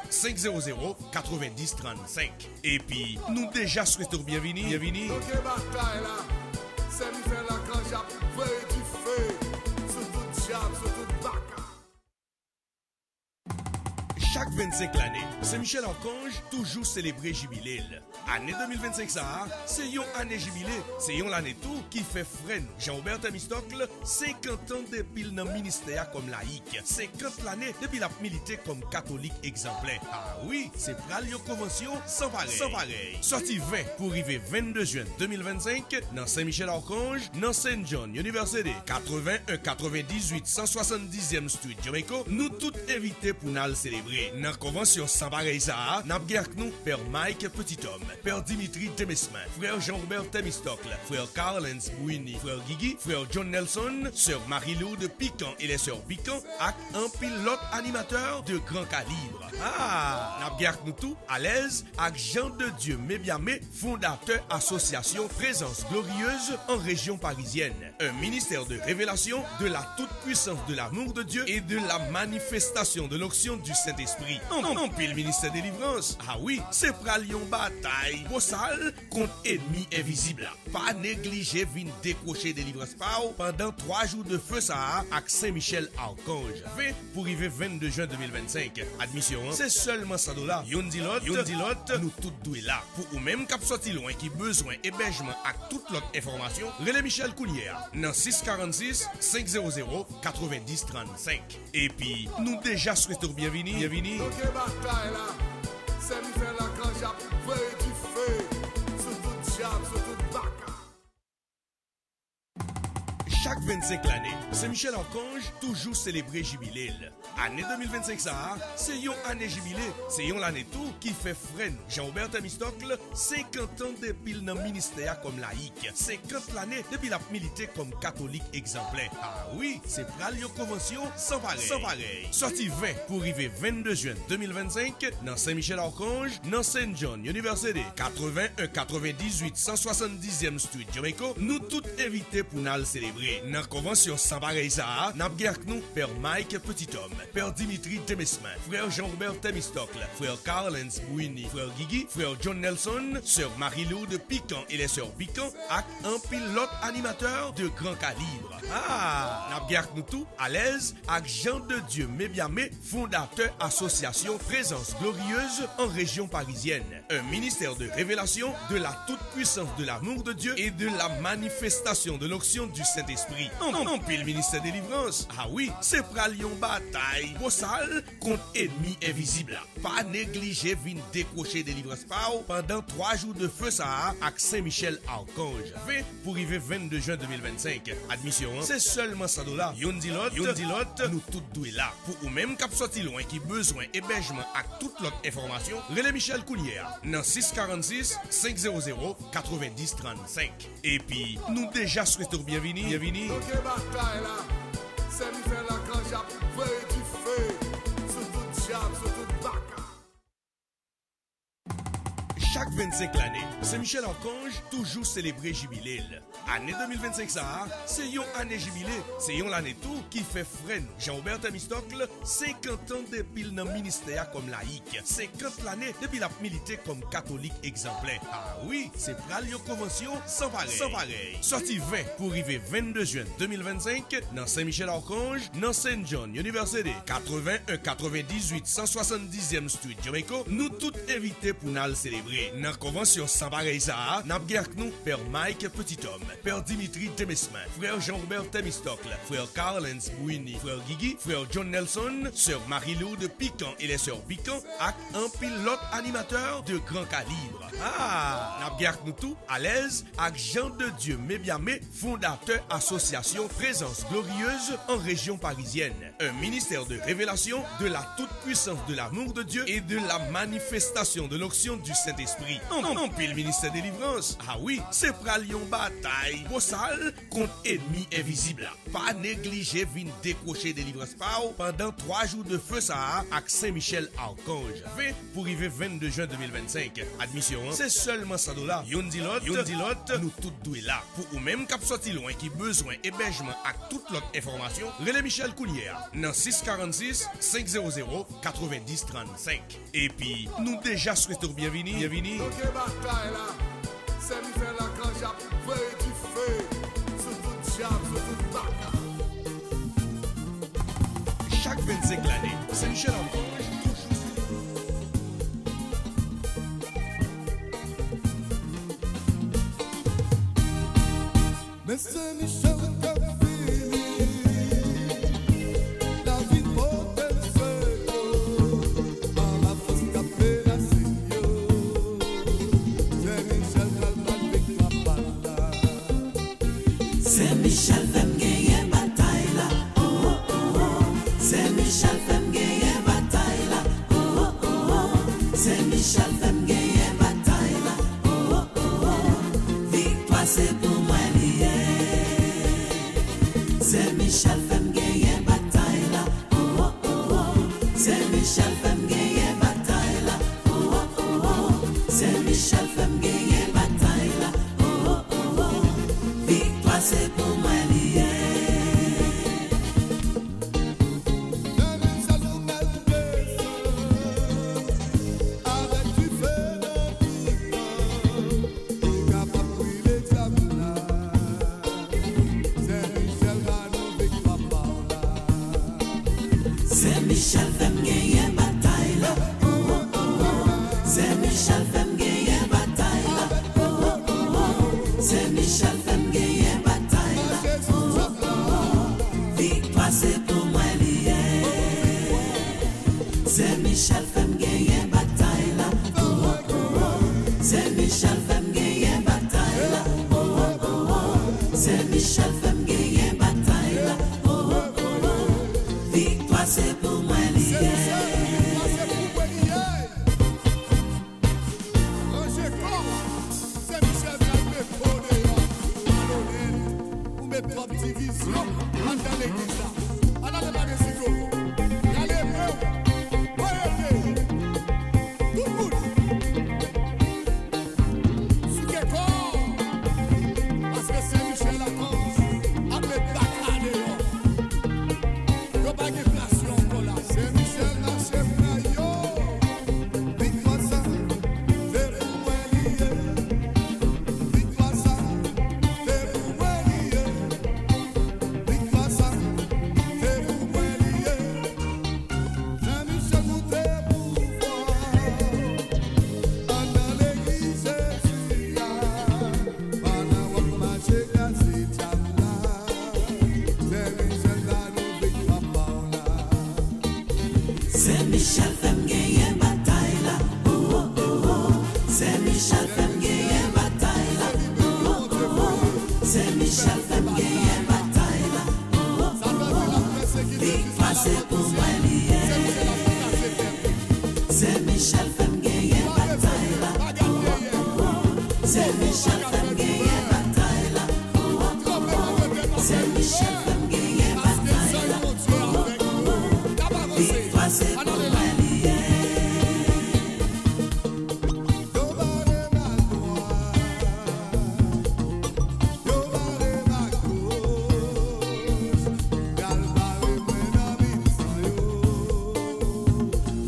500 90 35. Et puis, nous déjà souhaitons bienvenue. Ok, bataille là, c'est Michel Archange a pris du feu sur tout diable, sur toute baka. Chaque 25 l'année, Saint-Michel Archange toujours célébré jubilé. Année 2025 ça, c'est une année jubilé, c'est une l'année tout qui fait freine. Jean-Robert Temistocle, 50 ans depuis le ministère comme laïque, 50 l'année depuis la milité comme catholique exemplaire. Ah oui, c'est pral une convention sans pareil. Sorti 20 pour arriver 22 juin 2025 dans Saint-Michel Archange, dans Saint John University, 81 98 170e Street, Jamaica, nous tous invités pour nous célébrer. Dans la convention sans pareil ça, nous avons nous Père Mike Petithomme, Père Dimitri Demesmin, Frère Jean-Robert Temistocle, Frère Carlens Bouini, Frère Guigui, Frère John Nelson, Sœur Marie-Lou de Piquant et les Sœurs Piquant, et un pilote animateur de grand calibre. Ah, nous avons nous tout à l'aise avec Jean de Dieu Mébiamé, fondateur association Présence Glorieuse en région parisienne. Un ministère de révélation, de la toute-puissance de l'amour de Dieu et de la manifestation de l'onction du Saint-Esprit. En pile ministère de délivrance. Ah oui, c'est pralion bataille. Bossal contre ennemi invisible. Pas négliger vin décrocher délivrance pao pendant 3 jours de feu ça avec Saint-Michel Archange. 20 pour arriver 22 juin 2025. Admission, c'est seulement $100. Yon dit l'autre, nous tous doués là. Pour ou même cap sorti loin qui besoin hébergement avec toute l'autre information, relais Michel Counière dans 646 500 90 35. Et puis, nous déjà souhaitons bienvenue. Ok, bataille là, c'est Michel Archange a pris du feu sur tout diable, sur toute baka. Chaque 25 l'année, Saint-Michel Archange toujours célébré jubilé. Année 2025 ça, c'est une année jubilé, c'est une l'année tout qui fait freine. Jean-Robert Temistocle, 50 ans depuis le ministère comme laïque, 50 l'année depuis la milité comme catholique exemplaire. Ah oui, c'est pral une convention sans pareil. Sorti 20 pour arriver 22 juin 2025 dans Saint-Michel Archange, dans Saint John University, 81 98 170e Street, Jamaica, nous tous invités pour nous célébrer. Dans la convention sans pareil ça, nous avons nous Père Mike Petithomme, Père Dimitri Demesmin, Frère Jean-Robert Temistocle, Frère Carlens Bouini, Frère Guigui, Frère John Nelson, Sœur Marie-Lou de Piquant et les Sœurs Piquant, et un pilote animateur de grand calibre. Ah, nous avons nous tout à l'aise avec Jean de Dieu Mébiamé, fondateur association Présence Glorieuse en région parisienne. Un ministère de révélation, de la toute-puissance de l'amour de Dieu et de la manifestation de l'onction du Saint-Esprit. En pile ministère de délivrance. Ah oui, c'est pralion bataille. Bossal contre ennemi invisible. Pas négliger vin décrocher délivrance pao pendant 3 jours de feu ça avec Saint-Michel Archange. 20 pour arriver 22 juin 2025. Admission, c'est seulement $100. Yon dit l'autre, nous tous doués là. Pour ou même cap sorti loin qui besoin hébergement avec toute l'autre information, relais Michel Counière dans 646 500 90 35. Et puis, nous déjà souhaitons bienvenue. Ok, bataille là, c'est Michel Archange a pris du feu sur tout diable, sur toute baka. Chaque 25 l'année, Saint-Michel Archange toujours célébré jubilé. Année 2025 ça, c'est une année jubilé, c'est une l'année tout qui fait freine. Jean-Robert Temistocle, 50 ans depuis le ministère comme laïque, 50 l'année depuis la milité comme catholique exemplaire. Ah oui, c'est pral une convention sans pareil. Sorti 20 pour arriver 22 juin 2025 dans Saint-Michel Archange, dans Saint John University, 81 98 170e Street, Jamaica, nous tous invités pour nous célébrer. Dans la convention sans pareil ça, nous avons nous Père Mike Petithomme, Père Dimitri Demesmin, Frère Jean-Robert Temistocle, Frère Carlens Bouini, Frère Guigui, Frère John Nelson, Sœur Marie-Lou de Piquant et les Sœurs Piquant, et un pilote animateur de grand calibre. Ah, nous avons nous tout à l'aise avec Jean de Dieu Mébiamé, fondateur association Présence Glorieuse en région parisienne. Un ministère de révélation, de la toute-puissance de l'amour de Dieu et de la manifestation de l'onction du Saint-Esprit. Saint-Esprit. En pile ministère délivrance. Ah oui, c'est pralion bataille. Pour ça, contre ennemi invisible. Pas négliger vin décrocher délivrance par pendant 3 jours de feu ça avec Saint-Michel-Archange. Fait pour arriver 22 juin 2025. Admission, c'est seulement $100. Yon dit l'autre, nous tous doués là. Pour ou même cap sorti loin qui besoin hébergement avec toute l'autre information, relais Michel Counière dans 646 500 90 35. Et puis, nous déjà souhaitons bienvenue. Ok, bataille là, c'est Michel Archange a fait du feu sur tout diable, sur toute bataille. Chaque 25 l'année, Saint-Michel-Archange Mais Saint-Michel qu'a fini, la vie porte seul, en la force qu'a fait la Seigneur. Saint-Michel qu'a battu la bataille. Saint-Michel fait me gagner bataille là, oh oh oh oh. Saint-Michel fait me gagner bataille là, oh oh oh oh. Saint-Michel fait me gagner bataille là, oh oh oh oh. Victoire c'est pour moi lié. Saint-Michel fait me gagner bataille là, oh oh oh oh. Saint-Michel fait me gagner bataille là, oh oh oh oh. Saint-Michel fait me gagner bataille là, oh oh oh oh. Victoire c'est pour moi lié. Saint-Michel nous met des avec du feu dans il capable de les diables là. Saint-Michel va nous victoire par là. Saint-Michel fait me gagner bataille là, oh oh oh oh. Saint-Michel fait me gagner bataille là, oh oh oh oh. Saint-Michel fait me gagner bataille là, oh oh oh oh. Victoire c'est pour moi lié. Saint-Michel fait me gagner bataille là, oh oh oh oh. Saint-Michel fait me gagner bataille là, oh oh oh oh. Saint-Michel fait me gagner bataille là, oh oh oh oh. Victoire c'est pour moi lié. Saint-Michel fait me gagner bataille là, oh oh oh oh. Saint-Michel fait me gagner bataille là, oh oh oh oh. Saint-Michel fait me gagner bataille là, oh oh oh oh. Victoire c'est pour moi lié. Saint-Michel fait me gagner bataille là, oh oh oh oh. Saint-Michel fait me gagner bataille là, oh oh oh oh. Saint-Michel fait me gagner bataille là, oh oh oh oh. Victoire c'est pour moi lié.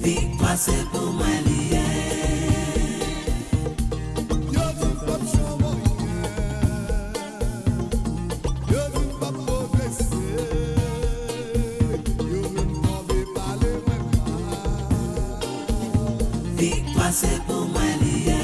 Victoire c'est pour moi lié. Victoire c'est pour moi lié.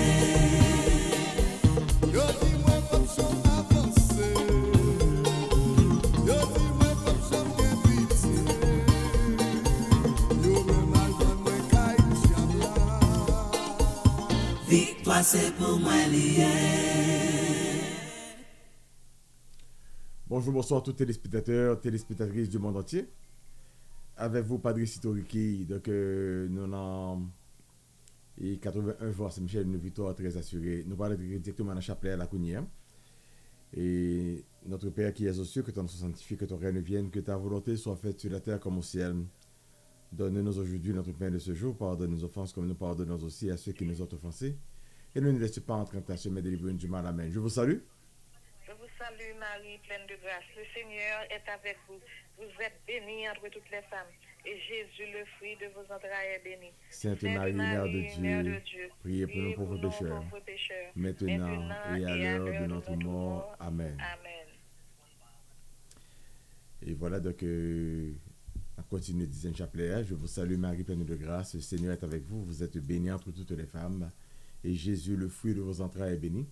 Victoire c'est pour moi lié. Bonjour, bonsoir à tous téléspectateurs, téléspectatrices du monde entier. Avec vous, Padre Sitoriki. Donc, nous avons Et 81 voix, Saint-Michel, une victoire très assurée. Nous parlons directement dans la chapelet à la Counière. Et notre Père qui es aux cieux, que ton nom soit sanctifié, que ton règne vienne, que ta volonté soit faite sur la terre comme au ciel. Donne-nous aujourd'hui notre pain de ce jour, pardonne nos offenses comme nous pardonnons aussi à ceux qui nous ont offensés. Et ne nous laisse pas entrer en tentation, mais délivre-nous du mal. Amen. Je vous salue. Je vous salue Marie, pleine de grâce. Le Seigneur est avec vous. Vous êtes bénie entre toutes les femmes. Et Jésus, le fruit de vos entrailles, est béni. Sainte Marie, Mère de Dieu, priez pour nous pauvres pécheurs, maintenant et à l'heure de notre mort. Amen. Amen. Et voilà donc, on continue le 10e chapelet. Je vous salue Marie, pleine de grâce. Le Seigneur est avec vous. Vous êtes bénie entre toutes les femmes. Et Jésus, le fruit de vos entrailles, est béni.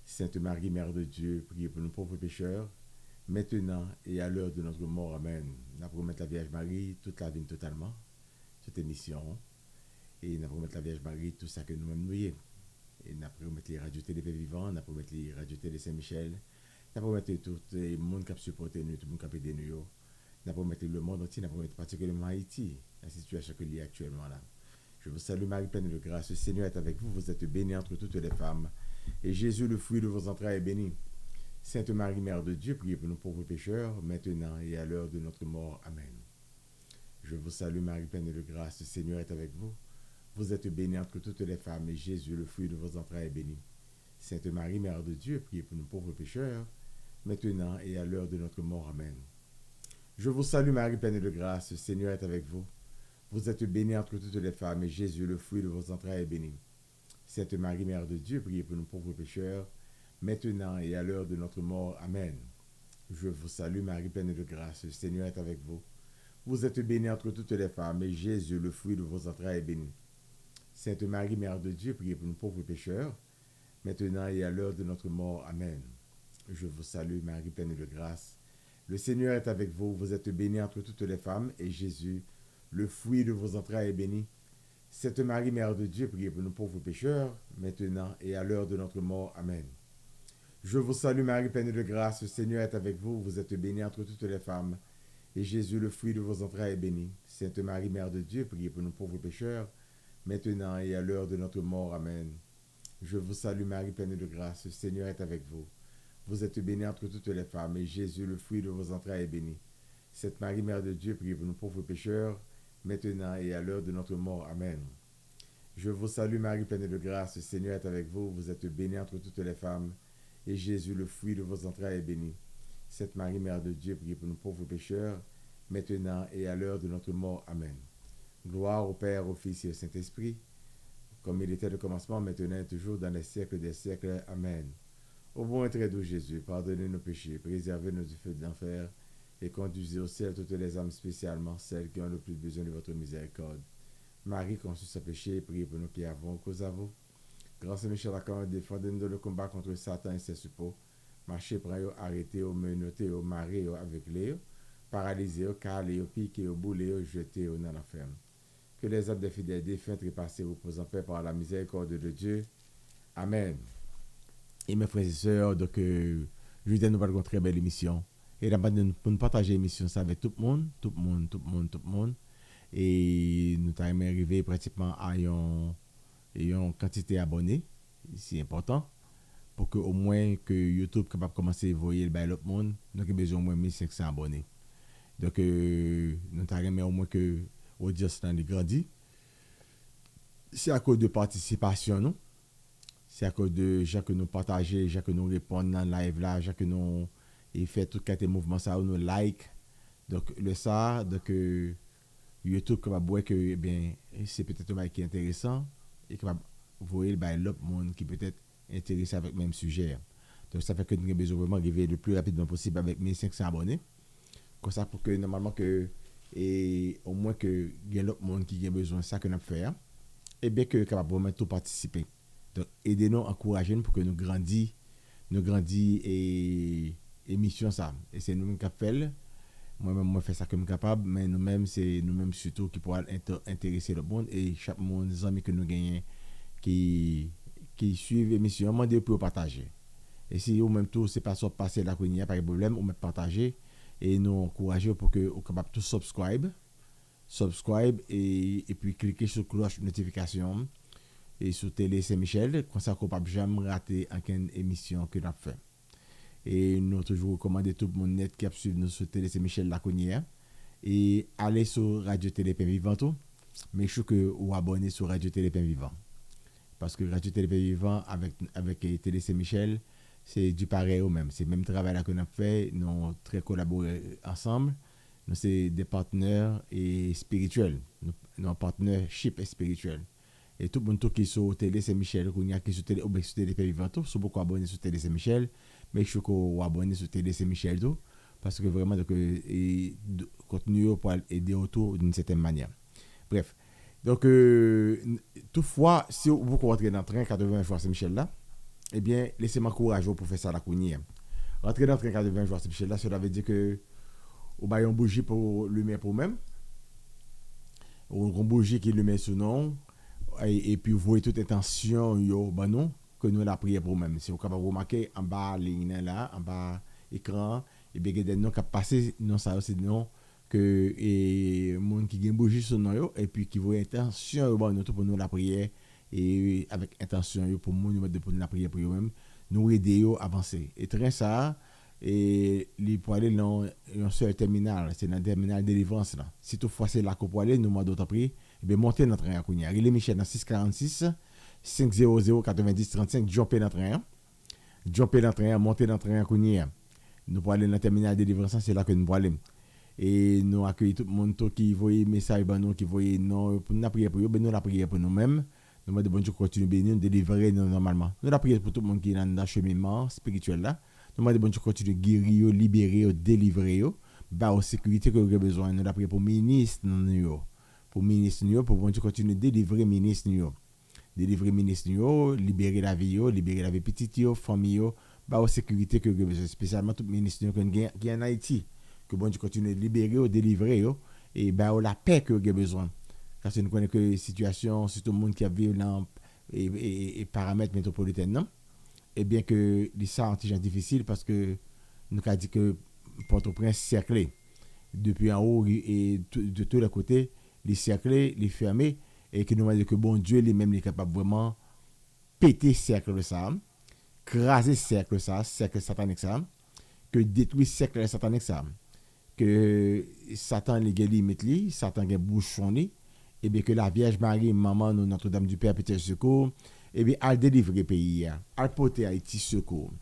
Sainte Marie, Mère de Dieu, priez pour nous pauvres pécheurs, maintenant et à l'heure de notre mort. Amen. Nous allons mettre la Vierge Marie toute la vie totalement, toute émission. Et nous allons mettre la Vierge Marie tout ça que nous-mêmes nous y. Et nous allons mettre les radios télé vivants, nous allons mettre les radios télé Saint-Michel, nous allons mettre tout le monde qui a supporté nous, tout le monde qui a aidé nous. Nous allons mettre le monde entier, nous allons mettre particulièrement Haïti, la situation qu'il y a actuellement là. Je vous salue Marie, pleine de grâce. Le Seigneur est avec vous. Vous êtes bénie entre toutes les femmes. Et Jésus, le fruit de vos entrailles, est béni. Sainte Marie, Mère de Dieu, priez pour nous pauvres pécheurs, maintenant et à l'heure de notre mort. Amen. Je vous salue Marie, pleine de grâce. Le Seigneur est avec vous. Vous êtes bénie entre toutes les femmes. Et Jésus, le fruit de vos entrailles, est béni. Sainte Marie, Mère de Dieu, priez pour nous pauvres pécheurs, maintenant et à l'heure de notre mort. Amen. Je vous salue Marie, pleine de grâce. Le Seigneur est avec vous. Vous êtes bénie entre toutes les femmes, et Jésus, le fruit de vos entrailles, est béni. Sainte Marie, Mère de Dieu, priez pour nous pauvres pécheurs, maintenant et à l'heure de notre mort. Amen. Je vous salue, Marie, pleine de grâce. Le Seigneur est avec vous. Vous êtes bénie entre toutes les femmes, et Jésus, le fruit de vos entrailles, est béni. Sainte Marie, Mère de Dieu, priez pour nous pauvres pécheurs, maintenant et à l'heure de notre mort. Amen. Je vous salue, Marie, pleine de grâce. Le Seigneur est avec vous. Vous êtes bénie entre toutes les femmes, et Jésus, le fruit de vos entrailles, est béni. Sainte Marie, Mère de Dieu, priez pour nous pauvres pécheurs, maintenant et à l'heure de notre mort. Amen. Je vous salue Marie, pleine de grâce, le Seigneur est avec vous. Vous êtes bénie entre toutes les femmes, et Jésus, le fruit de vos entrailles, est béni. Sainte Marie, Mère de Dieu, priez pour nous pauvres pécheurs, maintenant et à l'heure de notre mort. Amen. Je vous salue Marie, pleine de grâce, le Seigneur est avec vous. Vous êtes bénie entre toutes les femmes, et Jésus, le fruit de vos entrailles, est béni. Sainte Marie, Mère de Dieu, priez pour nous pauvres pécheurs, maintenant et à l'heure de notre mort. Amen. Je vous salue Marie, pleine de grâce, le Seigneur est avec vous. Vous êtes bénie entre toutes les femmes, et Jésus, le fruit de vos entrailles, est béni. Sainte Marie, Mère de Dieu, priez pour nous pauvres pécheurs, maintenant et à l'heure de notre mort. Amen. Gloire au Père, au Fils et au Saint-Esprit, comme il était au commencement, maintenant et toujours, dans les siècles des siècles. Amen. Ô bon et très doux Jésus, pardonnez nos péchés, préservez-nous du feu de l'enfer, et conduisez au ciel toutes les âmes, spécialement celles qui ont le plus besoin de votre miséricorde. Marie, conçue sans péché, priez pour nous qui avons cause à vous. Grâce à Michel Lacan, défendez-nous dans le combat contre Satan et ses suppôts. Marchez, prenez, arrêtez, menotez, marrez avec les, paralysez, calez, piquez, boulez, jetez dans l'enfer. Que les âmes des fidèles défunts trépassés reposent en paix par la miséricorde de Dieu. Amen. Et mes frères et sœurs, donc, je vous dis nous parlons une très belle émission. Et là, pour nous partager l'émission ça avec tout le monde. Et nous sommes arrivés pratiquement à une quantité d'abonnés. C'est important. Pour que au moins que YouTube capable de commencer à voyer le monde, nous avons besoin au moins 1500 abonnés. Donc, nous avons au moins que l'audience grandit. C'est à cause de participation, non? C'est à cause de gens que nous partageons, gens que nous répondons dans le live là, gens que nous fait tout ces mouvements ça, nous like. Donc, le ça, donc, YouTube capable voir que eh bien, c'est peut-être un bail qui est intéressant et capable voir l'autre monde qui peut être intéressé avec le même sujet. Donc, ça fait que nous avons besoin vraiment d'arriver le plus rapidement possible avec 1500 abonnés. Comme ça, pour que normalement, que, et au moins que il y a l'autre monde qui a besoin de ça que nous faire, et bien que capable vraiment tout participer. Donc, aidez-nous, encouragez-nous pour que nous grandissions et émission ça. Et c'est nous-mêmes qui faisons. Moi-même, moi, fais ça comme capable, mais nous-mêmes, c'est nous-mêmes surtout qui pourront intéresser le monde et chaque monde, les amis que nous gagnons qui suivent l'émission, demandez pour partager. Et si vous-même tout, c'est pas ça passer là qu'il n'y a pas de problème, vous mettez partager et nous encourager pour que vous capable tout subscribe et puis cliquer sur cloche de notification et sur Télé Saint-Michel, comme ça qu'on ne peut jamais rater aucune émission que nous avons fait. Et nous toujours recommander tout le monde net qui a suivi nous sur Télé Saint-Michel la Cognière et aller sur Radio Télé Pain Vivant tout, mais je suis que vous abonnez sur Radio Télé Pain Vivant. Parce que Radio Télé Pain Vivant avec Télé Saint-Michel, c'est du pareil au même. C'est le même travail que nous avons fait, nous avons très collaboré ensemble. Nous sommes des partenaires et spirituels. Nous sommes partnership et spirituel. Et tout le monde qui est sur Télé Saint-Michel, qui est sur Télé Pain Vivant, sont beaucoup abonnés sur Télé Saint-Michel, mais je suis abonné sur Télé Saint-Michel tout, parce que vraiment, le contenu pour aider autour d'une certaine manière. Bref. Donc, toutefois, si vous rentrez dans le train 80 jours Saint-Michel là, eh bien, laissez-moi courageux pour faire ça à la Cognière. Rentrer dans le train 80 jours Saint-Michel là, cela veut dire que vous avez une bougie pour lumière pour vous-même, ou une bougie qui lumière sur nous, et puis vous voyez toute intention que nous la prière pour nous-mêmes. Si vous pouvez remarquer en bas ligne là, en bas écran, et bien il y a des noms qui passent, non ça aussi non que et monde qui gagne bougie sur nous et puis qui voit intention pour nous la prière et avec intention pour nous pour la prière pour eux-mêmes nous aider à avancer. Et très ça et les pour aller dans un seul terminal, c'est dans le terminal de délivrance là. Si toutefois c'est là qu'on peut aller, nous demandons d'autres prix, et bien monter notre train à Cognière. Il est Michel dans 646 500 90 35 jumper dans train. Jumper dans train, monter dans train à Cognière. Nous pour aller dans le terminal de délivrance, c'est là que nous pour aller. Et nous accueillons tout le monde qui voit message nous qui voit non pour nous prier pour eux, ben nous la prière pour nous-mêmes. Nous demandons bon Dieu continue bénir nous délivrer normalement. Nous la prière pour tout le monde qui est dans le cheminement spirituel là. Nous demandons bon Dieu continue guérir, libérer, délivrer, ba aux sécurité que vous avez besoin. Nous la prière pour ministre nous, pour ministre nous, pour bon Dieu continue délivrer ministre nous. Délivrer ministre nous, libérer la vie, petite famille, ba aux sécurité que vous avez besoin, spécialement tout ministre qui est en Haïti. Que bon Dieu continue de libérer, délivrer, et la paix que vous avez besoin. Parce que nous connaissons que la situation, c'est tout le monde qui a vécu dans les paramètres métropolitains, non? Et bien que ça est difficile parce que nous avons dit que Port-au-Prince cerclé depuis en haut et de tous les côtés, les cerclés, les fermés, et que nous avons dit que bon Dieu lui-même est capable vraiment péter cercle ça, craser cercle satanique ça, que détruire cercle satanique ça. Que Satan les limite li, Satan les bouchon li, et bien que la Vierge Marie, maman nous Notre-Dame du Père Petit Secours, et bien elle délivrer pays, elle porter Haïti secours.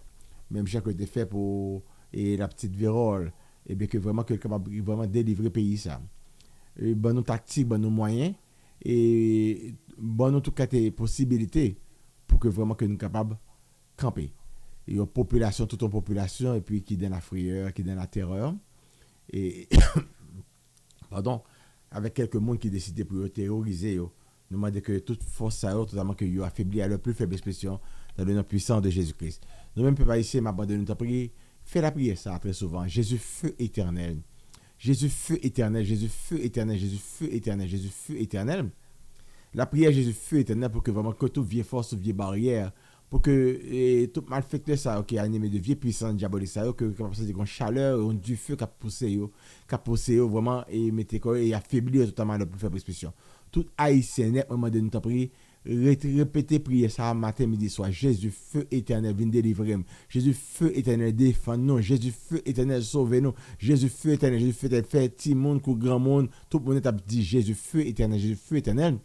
Même chaque côté fait pour et la petite vérole, et bien que vraiment que capable vraiment délivrer pays ça. Et bon nous tactique, bon nous moyens et bon nous tout cas des possibilités pour que vraiment que nous capable camper. Et une population toute une population et puis qui dans la frayeur, qui dans la terreur. Et pardon, avec quelques monde qui décident pour terroriser, nous demandons que toute force ça, totalement que yo affaibli à leur plus faible expression dans le nom puissant de Jésus-Christ. Nous-mêmes, peuple haïtien, m'abandonne notre prière, fais la prière ça très souvent. Jésus feu éternel. Jésus feu éternel, Jésus feu éternel, Jésus feu éternel, Jésus feu éternel. La prière Jésus feu éternel pour que vraiment que toute vieille force, toute vieille barrière, pour que tout malfecteur ça qui est animé de vieilles puissances diaboliques ça que capable de une chaleur du feu qui a poussé vraiment et mettre et affaiblir totalement la plus faible expression. Tout haïtien net moment de nous prier répéter prier ça matin midi soir. Jésus feu éternel viens délivrer nous. Jésus feu éternel défend nous. Jésus feu éternel sauve nous. Jésus feu éternel, Jésus feu éternel fait petit monde ou grand monde tout le monde a dit Jésus feu éternel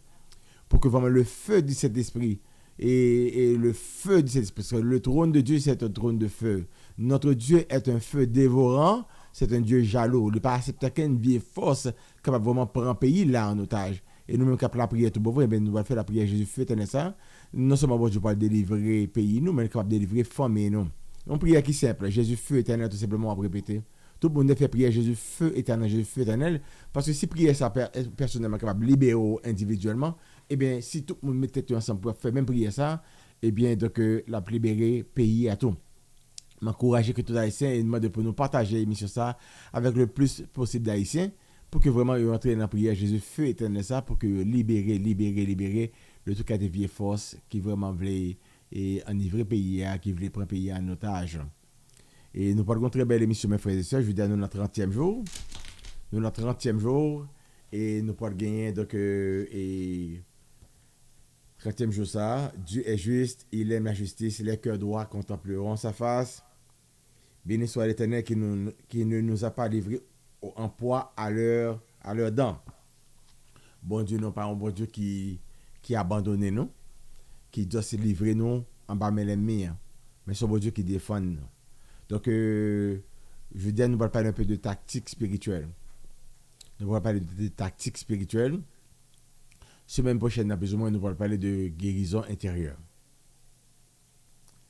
pour que vraiment le feu du Saint-Esprit et le feu du Saint-Esprit, parce que le trône de Dieu c'est un trône de feu. Notre Dieu est un feu dévorant, c'est un Dieu jaloux. Il ne pas accepter qu'une vieille force capable vraiment prendre un pays là en otage. Et nous-mêmes capable la prière tout bon, nous allons faire la prière Jésus feu éternel ça. Non seulement bon Dieu pas délivrer pays nous, mais capable délivrer famille nous. Une prière qui est simple, Jésus feu éternel tout simplement à répéter. Tout le monde fait prier Jésus feu éternel, parce que si prier ça personnellement capable libérer individuellement, et bien si tout le monde mettait ensemble pour faire même prier ça, et bien donc la libérer pays à tout. M'encourager que tous les Haïtiens et demander pour nous partager l'émission ça avec le plus possible d'Haïtiens pour que vraiment ils entrent dans la prière Jésus feu éternel ça pour que libérer le tout cas des vieilles forces qui vraiment voulaient et enivrer pays qui voulaient prendre pays en otage. Et nous parlons de très belle émission, mes frères et sœurs. Je vous dis à nous notre 30e jour. Nous notre 30e jour. Et nous pourrons gagner donc, 30e jour ça, Dieu est juste, il aime la justice, les cœurs droits contempleront sa face. Béni soit l'Éternel qui ne nous a pas livrés en poids à leur dents. Bon Dieu, non pas un bon Dieu qui abandonne nous, qui doit se livrer nous en bas de l'ennemi, hein. Mais c'est un bon Dieu qui défend nous. Donc, je veux dire, nous allons parler un peu de tactique spirituelle. Nous allons parler de tactique spirituelle. Semaine prochaine, plus ou moins, nous allons parler de guérison intérieure.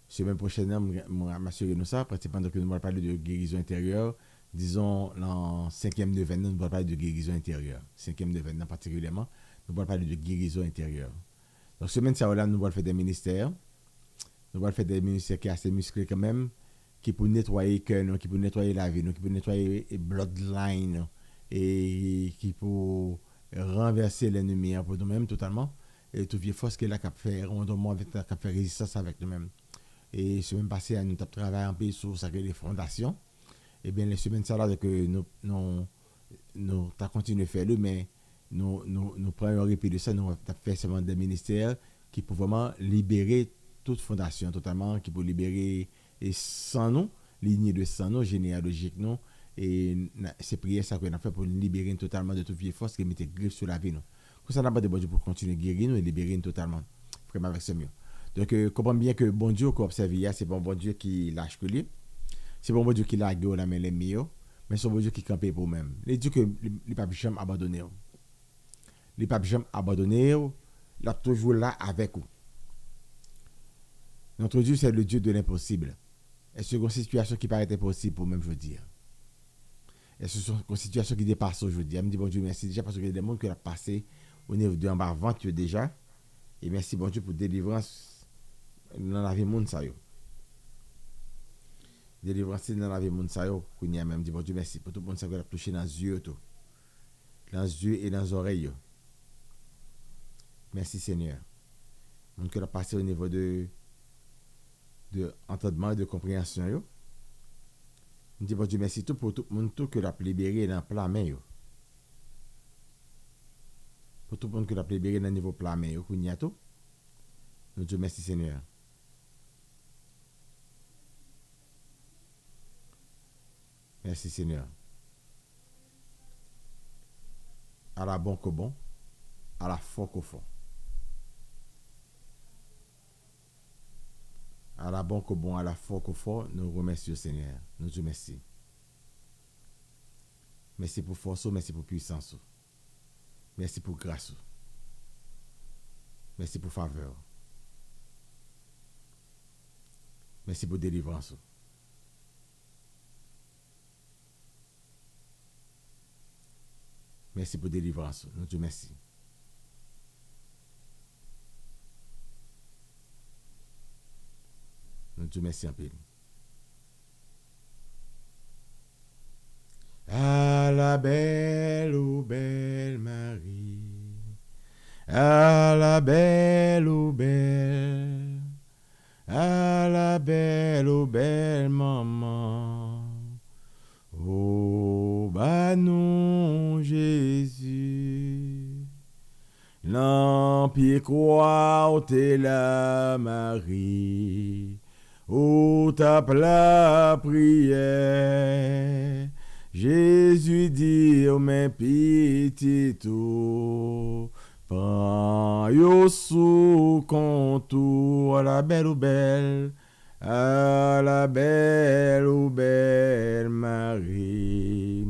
Semaine prochaine, nous allons m'assurer de ça, principalement que nous allons parler de guérison intérieure. Disons, dans 5e de 20, nous allons parler de guérison intérieure. 5e de 20, particulièrement, nous allons parler de guérison intérieure. Donc, semaine, ça, là, nous allons faire des ministères. Nous allons faire des ministères qui sont assez musclés quand même, qui pour nettoyer le cœur, qui pour nettoyer la vie, qui pour nettoyer les bloodlines, et qui pour renverser l'ennemi pour nous-mêmes totalement. Et toute vieille force qu'elle a qu'à faire, on doit faire résistance avec nous-mêmes. Et semaine passée, nous avons travaillé un peu sur les fondations. Et bien, les semaines ça là que nous avons continué à faire, mais nous prenons un répit de ça, nous avons fait seulement des ministères qui peuvent vraiment libérer toute fondation totalement, qui peut libérer et sans nous, lignée de sans nous, généalogique nous, et c'est prières ça qu'on a fait pour nous libérer totalement de toute vieille force qui mettait griffe sur la vie nous. Comme ça n'a pas de bon Dieu pour continuer à guérir nous et libérer nous totalement. Vraiment avec ce mieux. Donc comprenez bien que bon Dieu qu'on observe hier, c'est bon Dieu qui lâche que lui. C'est bon Dieu qui l'a guéri la main les meilleurs, mais c'est bon Dieu qui campe pour même. Il dit que les papes jamais abandonné. Les papes jamais abandonné, il est toujours là avec vous. Notre Dieu, c'est le Dieu de l'impossible. Est-ce une situation qui paraît impossible pour même je dire? Est-ce une situation qui dépasse aujourd'hui? Je me dis, bon Dieu, merci déjà parce que il y a des mondes qui ont passé au niveau de l'embarvante déjà. Et merci, bon Dieu, pour délivrance dans la vie monde. Délivrance dans la vie monde. Qu'on y a même dit, bon Dieu, merci pour tout le monde qui a touché dans les yeux. Dans les yeux et dans les oreilles. Merci, Seigneur. Le monde qui a passé au niveau de entendement et de compréhension. Je dis bon Dieu merci tout pour tout le monde que l'a libéré dans le plan main. Pour tout le monde que l'a libéré dans le niveau plan main. Nous Dieu merci Seigneur. Merci Seigneur. À la bon qu'au bon, à la fort qu'au fort. À la bon qu'au bon, à la fort qu'au fort, nous remercions Seigneur. Nous Dieu merci. Merci pour force, merci pour puissance. Merci pour grâce. Merci pour faveur. Merci pour délivrance. Merci pour délivrance. Nous Dieu merci. Nous Dieu merci en pile. À la belle ou belle Marie, à la belle ou belle, à la belle ou belle maman, oh bah non Jésus, l'empire croix où t'es la Marie. Ô tape la prière, Jésus dit au mes pitié tout, prends yo sous contour à la belle ou belle, à la belle ou belle Marie,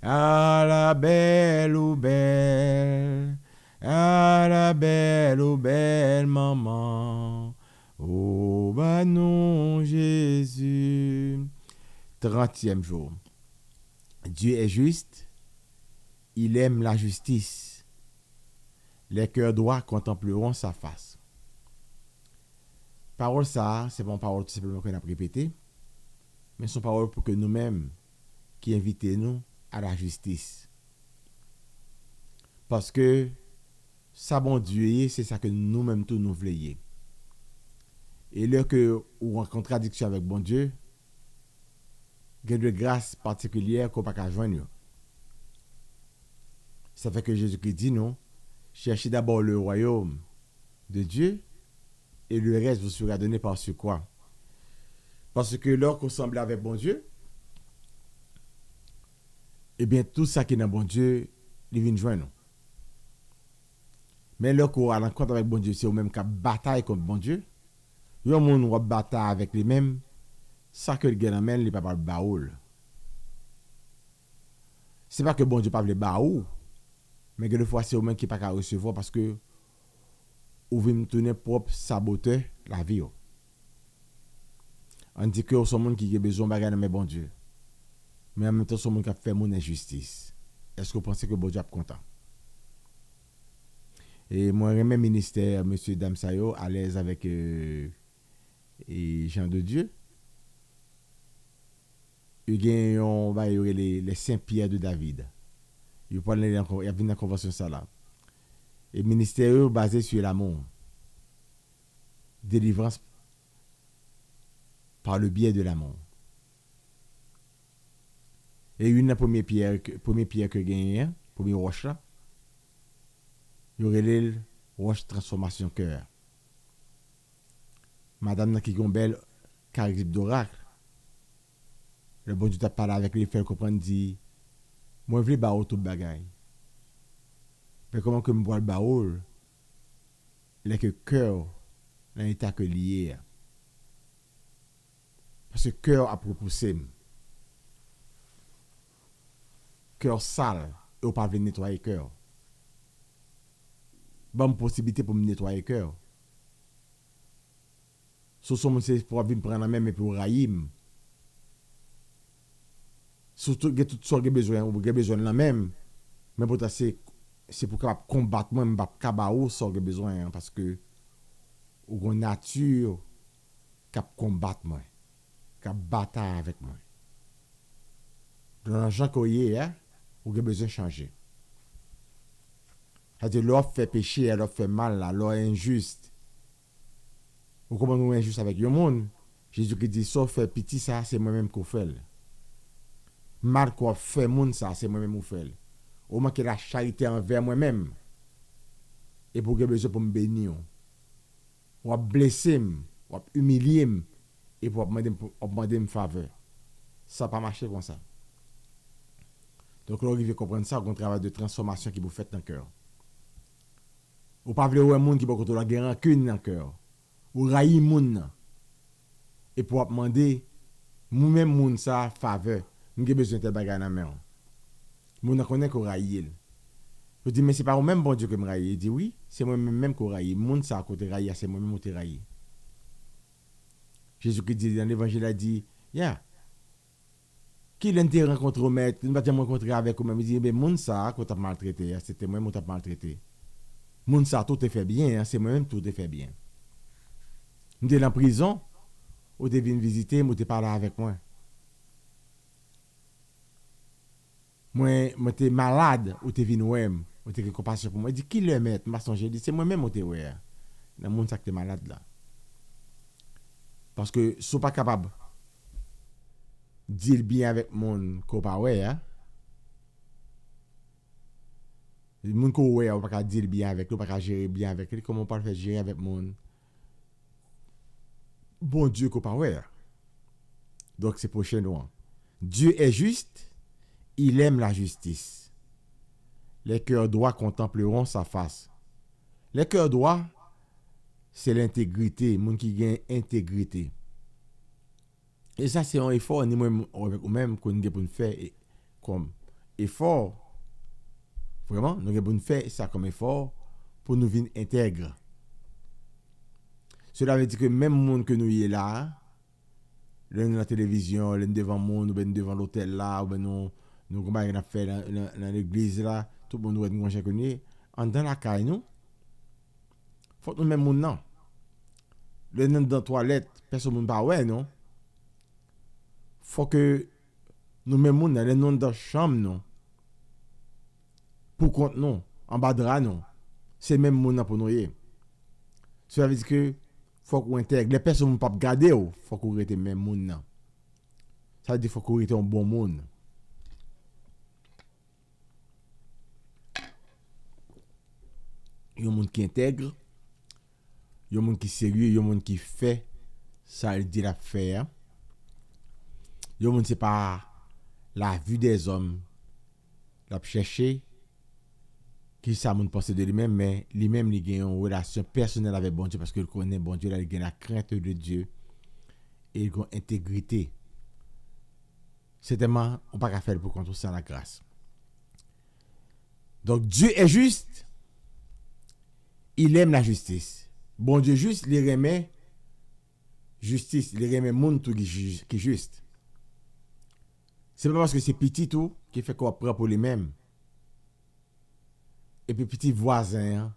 à la belle ou belle, à la belle ou belle maman. Oh, bah non, Jésus. 30e jour. Dieu est juste. Il aime la justice. Les cœurs droits contempleront sa face. Parole ça, c'est pas une parole tout simplement qu'on a répété, mais c'est une parole pour que nous-mêmes, qui invitons nous à la justice. Parce que ça, bon Dieu, c'est ça que nous-mêmes tous nous voulons. Et là que ou en contradiction avec bon Dieu, il y a de grâce particulière qu'on ne peut pas joindre. Ça fait que Jésus-Christ dit non, cherchez d'abord le royaume de Dieu et le reste vous sera donné par ce quoi? Parce que lorsqu'on semble avec bon Dieu, eh bien tout ça qui est dans bon Dieu, il vient joindre nous. Mais lorsqu'on a l'encontre avec bon Dieu, c'est au même cas bataille contre bon Dieu. Il y a un monde qui bataille avec les mêmes, ça que le gars amène, il n'est pas par le baoul. C'est pas que bon Dieu pas le baoul, mais que des fois c'est au même qui pas qu'à recevoir parce que ou vient tourner propre saboteur la vie. On dit que c'est un monde qui a besoin de bagarre mais bon Dieu. Mais en même temps c'est un monde qui a fait mon injustice. Est-ce que vous pensez que bon Dieu est content? Et moi remets ministère monsieur Damsayo à l'aise avec et Jean de Dieu. Il y a les Saint-Pierre de David. Il y a une convention ça là. Et ministère basé sur l'amour. Délivrance par le biais de l'amour. Et une première pierre que gagne, première roche là. Il y aurait les roche transformation cœur. Madame qui a une belle charisme d'oracle. Le bon Dieu t'a parlé avec lui, fait comprendre, dit, moi je veux ba tout bagaille. Mais comment que me bois le baoul, les que cœur, dans l'état que lié. Parce que cœur a propulsé. Cœur sale, et on pas venir nettoyer cœur. Bonne possibilité pour me nettoyer cœur. Sous son c'est pour venir prendre la même et pour raïm. Surtout que tout ça que besoin la même. Mais pour c'est pour capable combattre moi m'pa kabaou ça que besoin parce que ou une nature cap combattre moi, cap bataille avec moi. Dans l'argent qu'on y est, ou besoin changer. C'est-à-dire l'offre fait péché, elle fait mal, l'offre est injuste. Ou comment nous injuste avec le monde? Jésus qui dit ça fait petit ça, c'est moi-même qui fait. Mal qu'on fait monde ça, c'est moi-même qui fait. Au moins que la charité envers moi-même. Et pour que besoin pour me bénir. Ou blesser, ou humilier et pour demander une faveur. Ça pas marcher comme ça. Donc là, vous comprendre ça, un travail de transformation qui vous fait dans le cœur. Ou pas vouloir un monde qui peut contrôler la rancune dans le cœur. Ou railler monde. Et pour demander, moi-même, monde ça, faveur. J'ai besoin de bagarre dans la main. Moun connaît qu'on raille. Je dis mais c'est pas au même bon Dieu que me raille. Il dit oui, c'est moi même qu'on raille. Moun ça à côté raille, c'est moi même qui raille. Jésus qui dit dans l'évangile a dit, qui l'intérêt rencontre au maître, nous pas rencontrer avec ou même il dit mais moun ça qu'on t'a maltraité, c'était moi même t'a maltraité. Moun ça tout est fait bien, c'est moi même tout est fait bien. Nous en prison, ou t'es venu visiter, ou t'es parlé avec moi. Moi t'es malade ou t'es venu ouais ou t'es compassion pour moi il dit qui le mettre m'a songé dit c'est moi même ou t'es ouais dans monde ça que t'es malade là parce que sont pas capable dire bien avec monde ko pas ouais hein le monde ko ouais ou pas dire bien avec ou pas gérer bien avec lui comment on peut faire gérer avec monde bon Dieu ko pas ouais donc c'est prochain nous Dieu est juste. Il aime la justice. Les cœurs droits contempleront sa face. Les cœurs droits, c'est l'intégrité, moun qui gagne intégrité. Et ça, c'est un effort, ni même qu'on a pour faire comme effort. Vraiment, nous avons faire ça comme effort pour nous venir intègres. Cela veut dire que même monde que nous y est là, l'un de la télévision, l'un devant le monde, ou bien devant l'hôtel là, ou bien nous comme on a fait dans l'église là, tout le monde doit être manger connu en dans la caille nous. Faut nous même monde non. Le nom dans toilette, personne ne pas ouais non. Faut que nous même monde dans le nom dans chambre non. Pour compte non, en bas de drap non. C'est même monde pour nous y. Ça veut dire que faut qu'on intègre les personnes pas garder faut qu'on rete même monde non. Ça veut dire faut qu'on rete un bon monde. Il y a un monde qui intègre, Yon monde qui sérieux, yon monde qui fait ça il dit la faire. Yon monde c'est pas la vue des hommes. L'a chercher qui ça moun pense de lui-même mais lui-même il gagne une relation personnelle avec bon Dieu parce qu'il connaît bon Dieu, là il gagne la crainte de Dieu et il a intégrité. C'est tellement on pas qu'à faire pour contre ça la grâce. Donc Dieu est juste. Il aime la justice. Bon Dieu juste, il remet justice, il remet monde tout qui est juste. C'est pas parce que c'est petit tout qui fait qu'on prend pour lui-même. Et puis petit voisin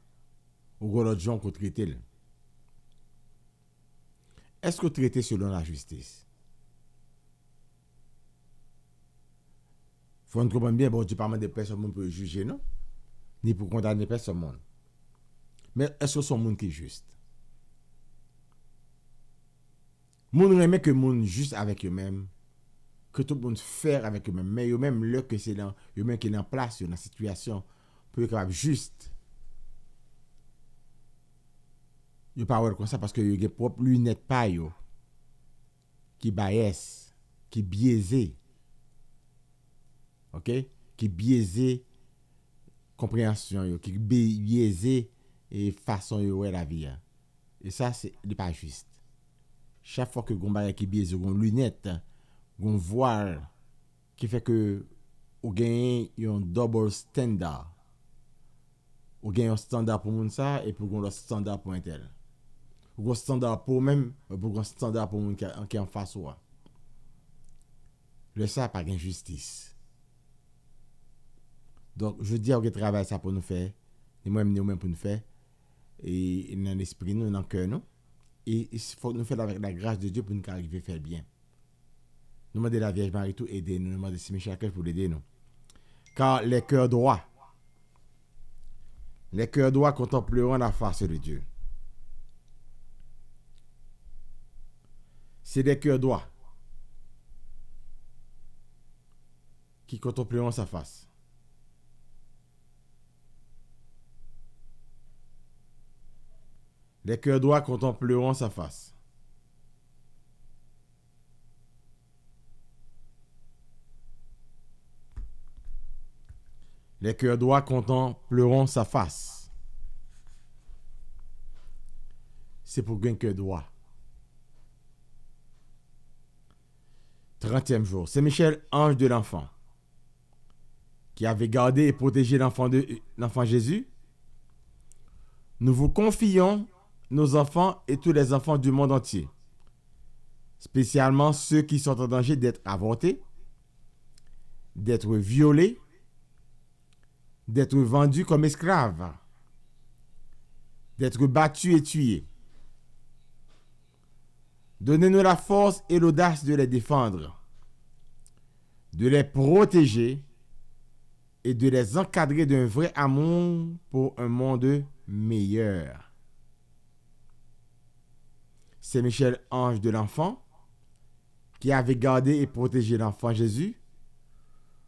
ou l'autre gens qu'on traite. Est-ce que traiter selon la justice? Faut comprendre bien, bon Dieu pas de personne pour juger non, ni pour condamner personne. Mais est-ce que son monde qui est juste? Moun remet que moun juste avec eux-mêmes, que tout le monde faire avec eux-mêmes, mais eux-mêmes là que c'est dans eux-mêmes qui est en place, dans la situation pour être capable juste. Yo pas voir comme ça parce que yo gen propre lunette pa yo qui bias, qui biaisé. OK? Qui biaisé compréhension yo, qui biaisé et façon yo ouais la vie. Et ça c'est pas juste. Chaque fois que gon bagay qui biaisé, gon lunette, gon voile qui fait que ou gagne un double standard. Ou gagne un standard pour moun ça et pour gon standard pour un tel. Ou un standard pour même pour un standard pour moun qui en face ou. Le ça pas gain justice. Donc je dis que travail ça pour nous faire, et moi même pour nous faire et dans l'esprit nous dans cœur nous. Et il faut nous faire avec la grâce de Dieu pour nous arriver à faire bien. Nous demandons la Vierge Marie tout aider nous, demandons si Michel pour l'aider nous. Car les cœurs droits contempleront la face de Dieu. C'est des cœurs droits qui contempleront sa face. Les cœurs droits contempleront sa face. Les cœurs droits contempleront sa face. C'est pour gagner cœur droit. 30e jour. C'est Michel, ange de l'enfant, qui avait gardé et protégé l'enfant Jésus. Nous vous confions nos enfants et tous les enfants du monde entier, spécialement ceux qui sont en danger d'être avortés, d'être violés, d'être vendus comme esclaves, d'être battus et tués. Donnez-nous la force et l'audace de les défendre, de les protéger et de les encadrer d'un vrai amour pour un monde meilleur. C'est Michel, ange de l'enfant, qui avait gardé et protégé l'enfant Jésus.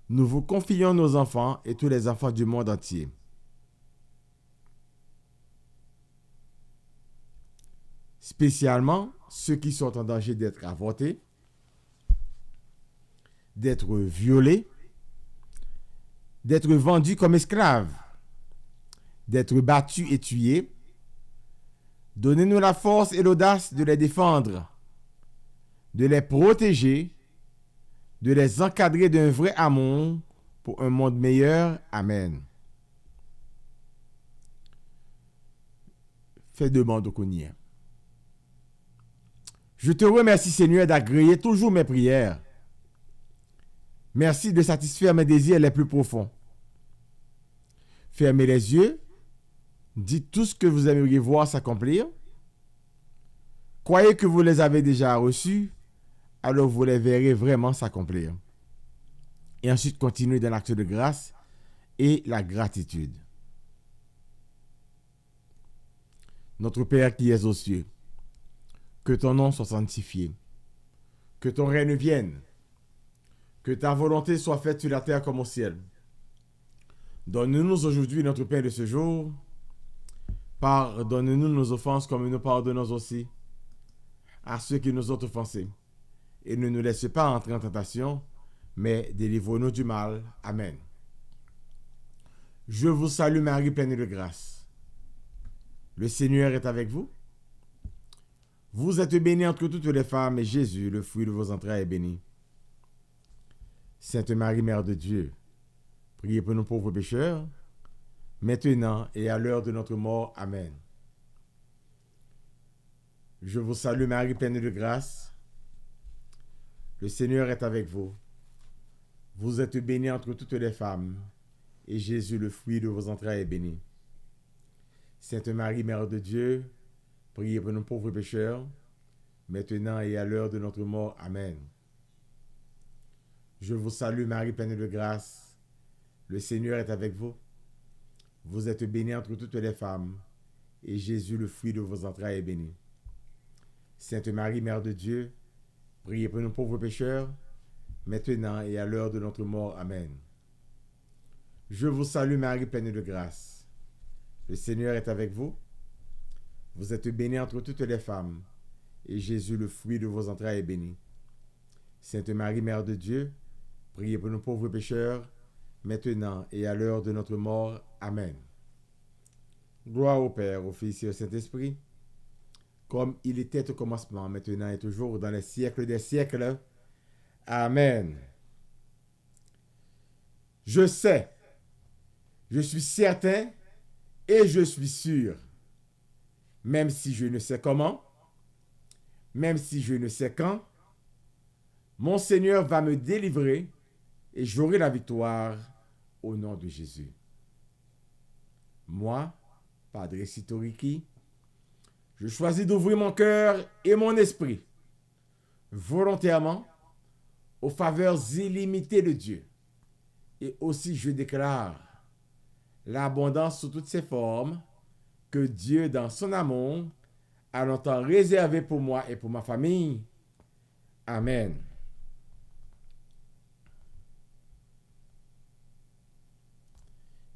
Nous vous confions nos enfants et tous les enfants du monde entier. Spécialement ceux qui sont en danger d'être avortés, d'être violés, d'être vendus comme esclaves, d'être battus et tués. Donnez-nous la force et l'audace de les défendre, de les protéger, de les encadrer d'un vrai amour pour un monde meilleur. Amen. Fais demande au Kounien. Je te remercie, Seigneur, d'agréer toujours mes prières. Merci de satisfaire mes désirs les plus profonds. Fermez les yeux. Dites tout ce que vous aimeriez voir s'accomplir. Croyez que vous les avez déjà reçus, alors vous les verrez vraiment s'accomplir. Et ensuite, continuez dans l'acte de grâce et la gratitude. Notre Père qui es aux cieux, que ton nom soit sanctifié, que ton règne vienne, que ta volonté soit faite sur la terre comme au ciel. Donne-nous aujourd'hui notre pain de ce jour. Pardonne-nous nos offenses comme nous pardonnons aussi à ceux qui nous ont offensés. Et ne nous laisse pas entrer en tentation, mais délivre-nous du mal. Amen. Je vous salue Marie, pleine de grâce. Le Seigneur est avec vous. Vous êtes bénie entre toutes les femmes, et Jésus, le fruit de vos entrailles, est béni. Sainte Marie, Mère de Dieu, priez pour nous pauvres pécheurs, maintenant et à l'heure de notre mort. Amen. Je vous salue Marie, pleine de grâce. Le Seigneur est avec vous. Vous êtes bénie entre toutes les femmes, et Jésus, le fruit de vos entrailles, est béni. Sainte Marie, Mère de Dieu, priez pour nous pauvres pécheurs, maintenant et à l'heure de notre mort. Amen. Je vous salue Marie, pleine de grâce. Le Seigneur est avec vous. Vous êtes bénie entre toutes les femmes, et Jésus, le fruit de vos entrailles, est béni. Sainte Marie, Mère de Dieu, priez pour nous pauvres pécheurs, maintenant et à l'heure de notre mort. Amen. Je vous salue Marie, pleine de grâce. Le Seigneur est avec vous. Vous êtes bénie entre toutes les femmes, et Jésus, le fruit de vos entrailles, est béni. Sainte Marie, Mère de Dieu, priez pour nous pauvres pécheurs, maintenant et à l'heure de notre mort. Amen. Gloire au Père, au Fils et au Saint-Esprit, comme il était au commencement, maintenant et toujours, dans les siècles des siècles. Amen. Je sais, je suis certain et je suis sûr, même si je ne sais comment, même si je ne sais quand, mon Seigneur va me délivrer et j'aurai la victoire au nom de Jésus. Moi, Padre Sitoriki, je choisis d'ouvrir mon cœur et mon esprit volontairement aux faveurs illimitées de Dieu. Et aussi je déclare l'abondance sous toutes ses formes que Dieu, dans son amour, a longtemps réservé pour moi et pour ma famille. Amen.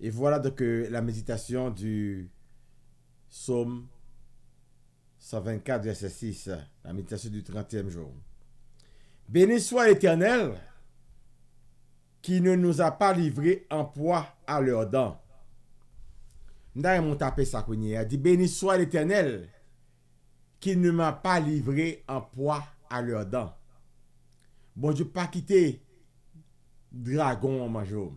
Et voilà donc la méditation du psaume 124, verset 6, la méditation du 30e jour. Béni soit l'Éternel qui ne nous a pas livrés en proie à leurs dents. Nous mon tapé ça a dit béni soit l'Éternel qui ne m'a pas livré en proie à leurs dents. Bon Dieu pas quitté dragon en major.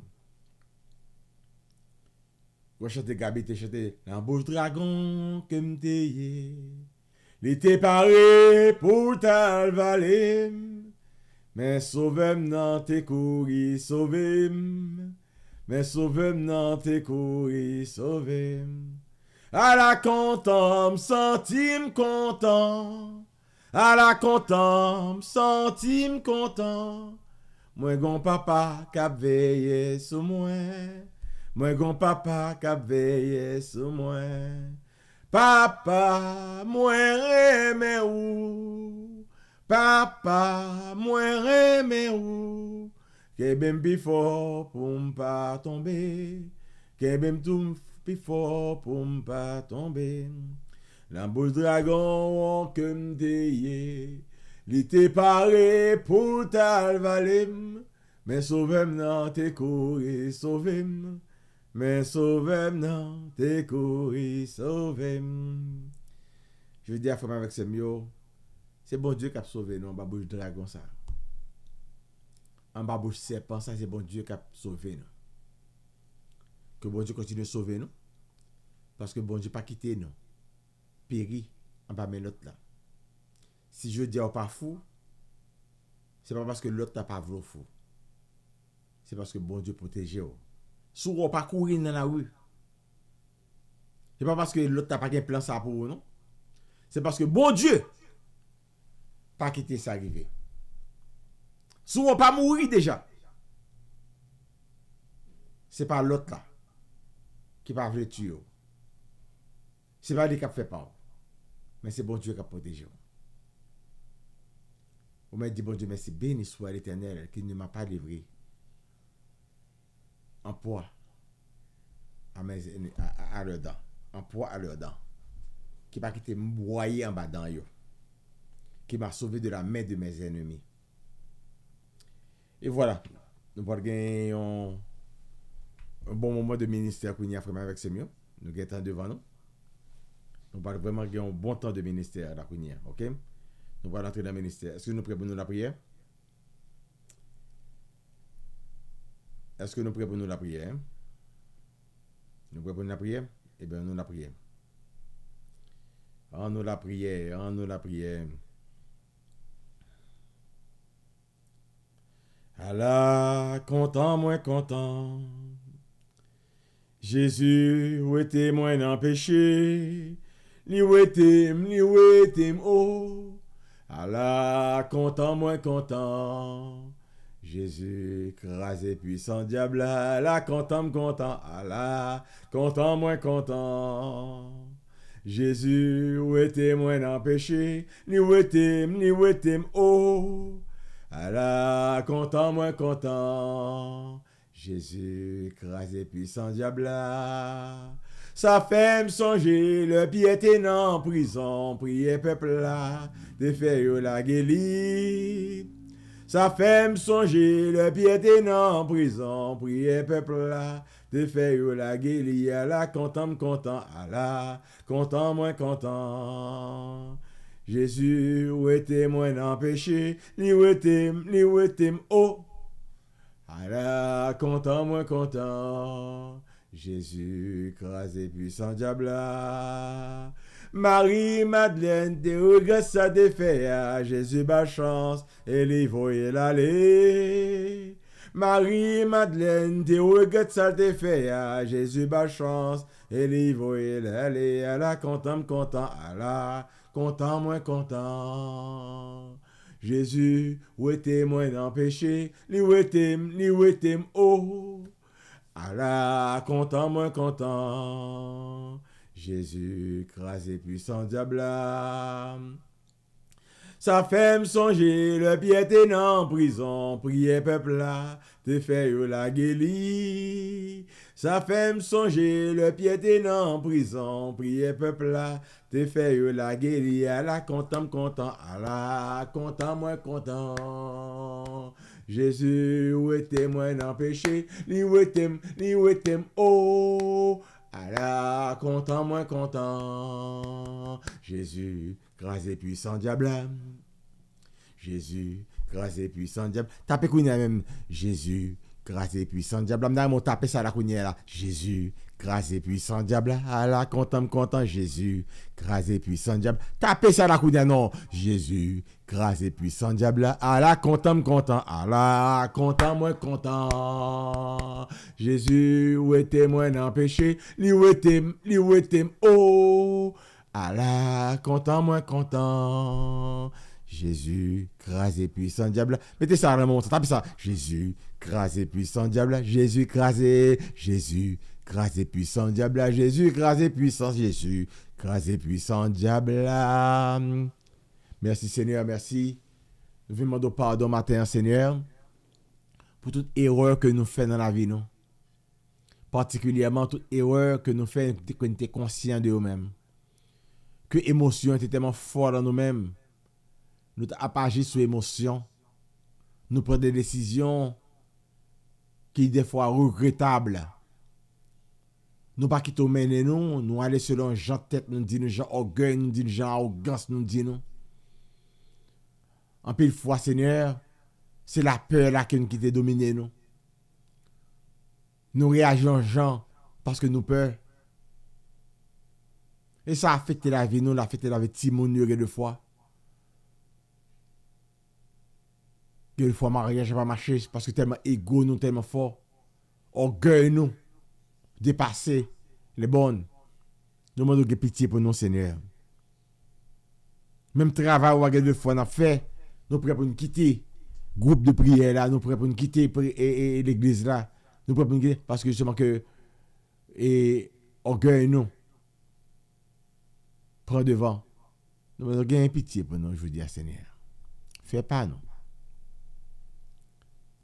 Vous chantez Gabi, te chantez un beau dragon que m'teye. Il était paré pour t'alvaler. Mais sauvem nan te kouri sauvem. Mais sauvem nan te kouri sauvem. À la content, centime content. À la content, centime content. Moi gon papa k'ap veille sous moi. Moi gon papa k'ap veille sous moi. Papa, moi aime ou. Papa, moi aime ou. Kebem pi fort pour m'pas tomber. Kebem tout pi fort pour m'pas tomber. L'embouche dragon que m'deye. Li te paré pour t'alvalem. Mais sauvem nan te kouri sauvem. Mais sauvem nan te kouri sauvem. Je dis à femme avec ce mio, c'est bon Dieu qui a sauvé nous en bas bouche dragon ça. En bas bouche serpent ça, c'est bon Dieu qui a sauvé nous. Que bon Dieu continue de sauver nous. Parce que bon Dieu pas quitté nous. Péri en bas mais l'autre là. Si je dis pas fou, c'est pas parce que l'autre t'a pas voulu fou. C'est parce que bon Dieu protège vous. Si vous pas courir dans la rue, c'est pas parce que l'autre t'a pas un plan ça pour vous, non? C'est parce que bon Dieu pas quitter ça arriver. Si vous pas mourir déjà, c'est pas l'autre là qui va veut tuer. C'est pas lui qui a fait pas. Mais c'est bon Dieu qui a protégé. Vous m'avez dit bon Dieu merci, béni soit l'Éternel qui ne m'a pas livré en poids à leurs dents. en proie à leurs dents, qui m'a quitté broyer en bas dans yo, qui m'a sauvé de la main de mes ennemis. Et voilà, nous allons gagner un bon moment de ministère qu'on y a vraiment avec ces mieux. Nous avons devant nous. Nous allons vraiment gagner un bon temps de ministère là qu'on y a, ok? Nous allons entrer dans le ministère. Est-ce que nous prêts pour nous la prière? Est-ce que nous prêts pour nous la prière? Nous prêts pour nous la prière? Eh bien, nous la prière. En nous la prière, en nous la prière. Allah, content, moins content. Jésus, où était moins en péché? Li où était, oh. Allah, content, moins content. Jésus, crasé puissant diable, Allah, content, Allah, content, moins content. Jésus, où était moins en péché? Li où était, oh. Allah, content, moins content. Jésus, crasé puissant diable. Ça fait me songer, le pied était en prison, priez peuple là, de faire la guérir. Ça fait me songer, le pied était en prison, priez peuple là, de faire la guérir. Allah, content, Allah, content, moins content. Jésus, où était moins en péché, li où était, oh. Allah, content, moins content. Jésus, crasé puissant diable. Marie-Madeleine, te regrette sa défaite. Jésus, bas chance, et les voyait l'aller. Marie-Madeleine, te regrette sa défaite. Jésus, bas chance, et les voyait l'aller. Allah, content, Allah, content, moins content. Jésus, où était moins en péché, li où était, oh. Allah, content, moins content. Jésus, crasé puissant diable. Ça fait me songer, le pied était en prison, priez peuple là, te fait la guérir. Ça fait me songer, le pied était en prison, priez peuple là, te fait la guérir. Allah, content, Allah, content, moins content. Jésus, où était moins en péché, li où était, oh. Allah, content, moins content. Jésus, crasé puissant diable. Jésus, crasé puissant diable. Tapez kounya même. Jésus, crasé puissant diable. M'da mon tapé ça la kounya là. Jésus, crasé puissant diable. Allah, content, Jésus, crasé puissant diable. Tapez ça la kounya non. Jésus, crasé puissant diable. Allah, content, Allah, content, moins content. Jésus, où était moins en péché, li où était, oh. Allah, content, moins content. Jésus, crasé puissant diable. Mettez ça à la montre, tapez ça. Jésus, crasé puissant diable. Jésus, crasé puissant diable. Jésus, crasé puissant, Jésus, crasé puissant diable. Merci Seigneur, merci. Nous venons demander pardon matin, Seigneur, pour toute erreur que nous faisons dans la vie, nous. Particulièrement toute erreur que nous faisons, que nous sommes conscients de nous-mêmes. Que l'émotion était tellement forte dans nous-mêmes. Nous avons agi sur l'émotion. Nous prenons des décisions qui des fois regrettables. Nous pas quitter mener nous aller selon Jean tête, nous dit nous Jean orgueil, nous dit Jean arrogance, nous dit nous. En pile fois, Seigneur, c'est la peur là qui nous quitte dominer nous. Nous réagissons Jean parce que nous peur. Et ça a affecté la vie, nous l'a affecté la vie de Timon de fois. Que fois mariage n'a pas marché parce que tellement égo nous tellement fort. Orgueil nous dépasser les bonnes. Nous demandons de pitié pour nous Seigneur. Même travail ou de fois on a fait, nous prêts pour nous quitter groupe de prière là, nous prêts pour nous quitter et l'église là. Nous prêts pour nous quitter parce que justement que orgueil nous prend devant. Nous demandons de pitié pour nous, je vous dis à Seigneur. Fais pas nous.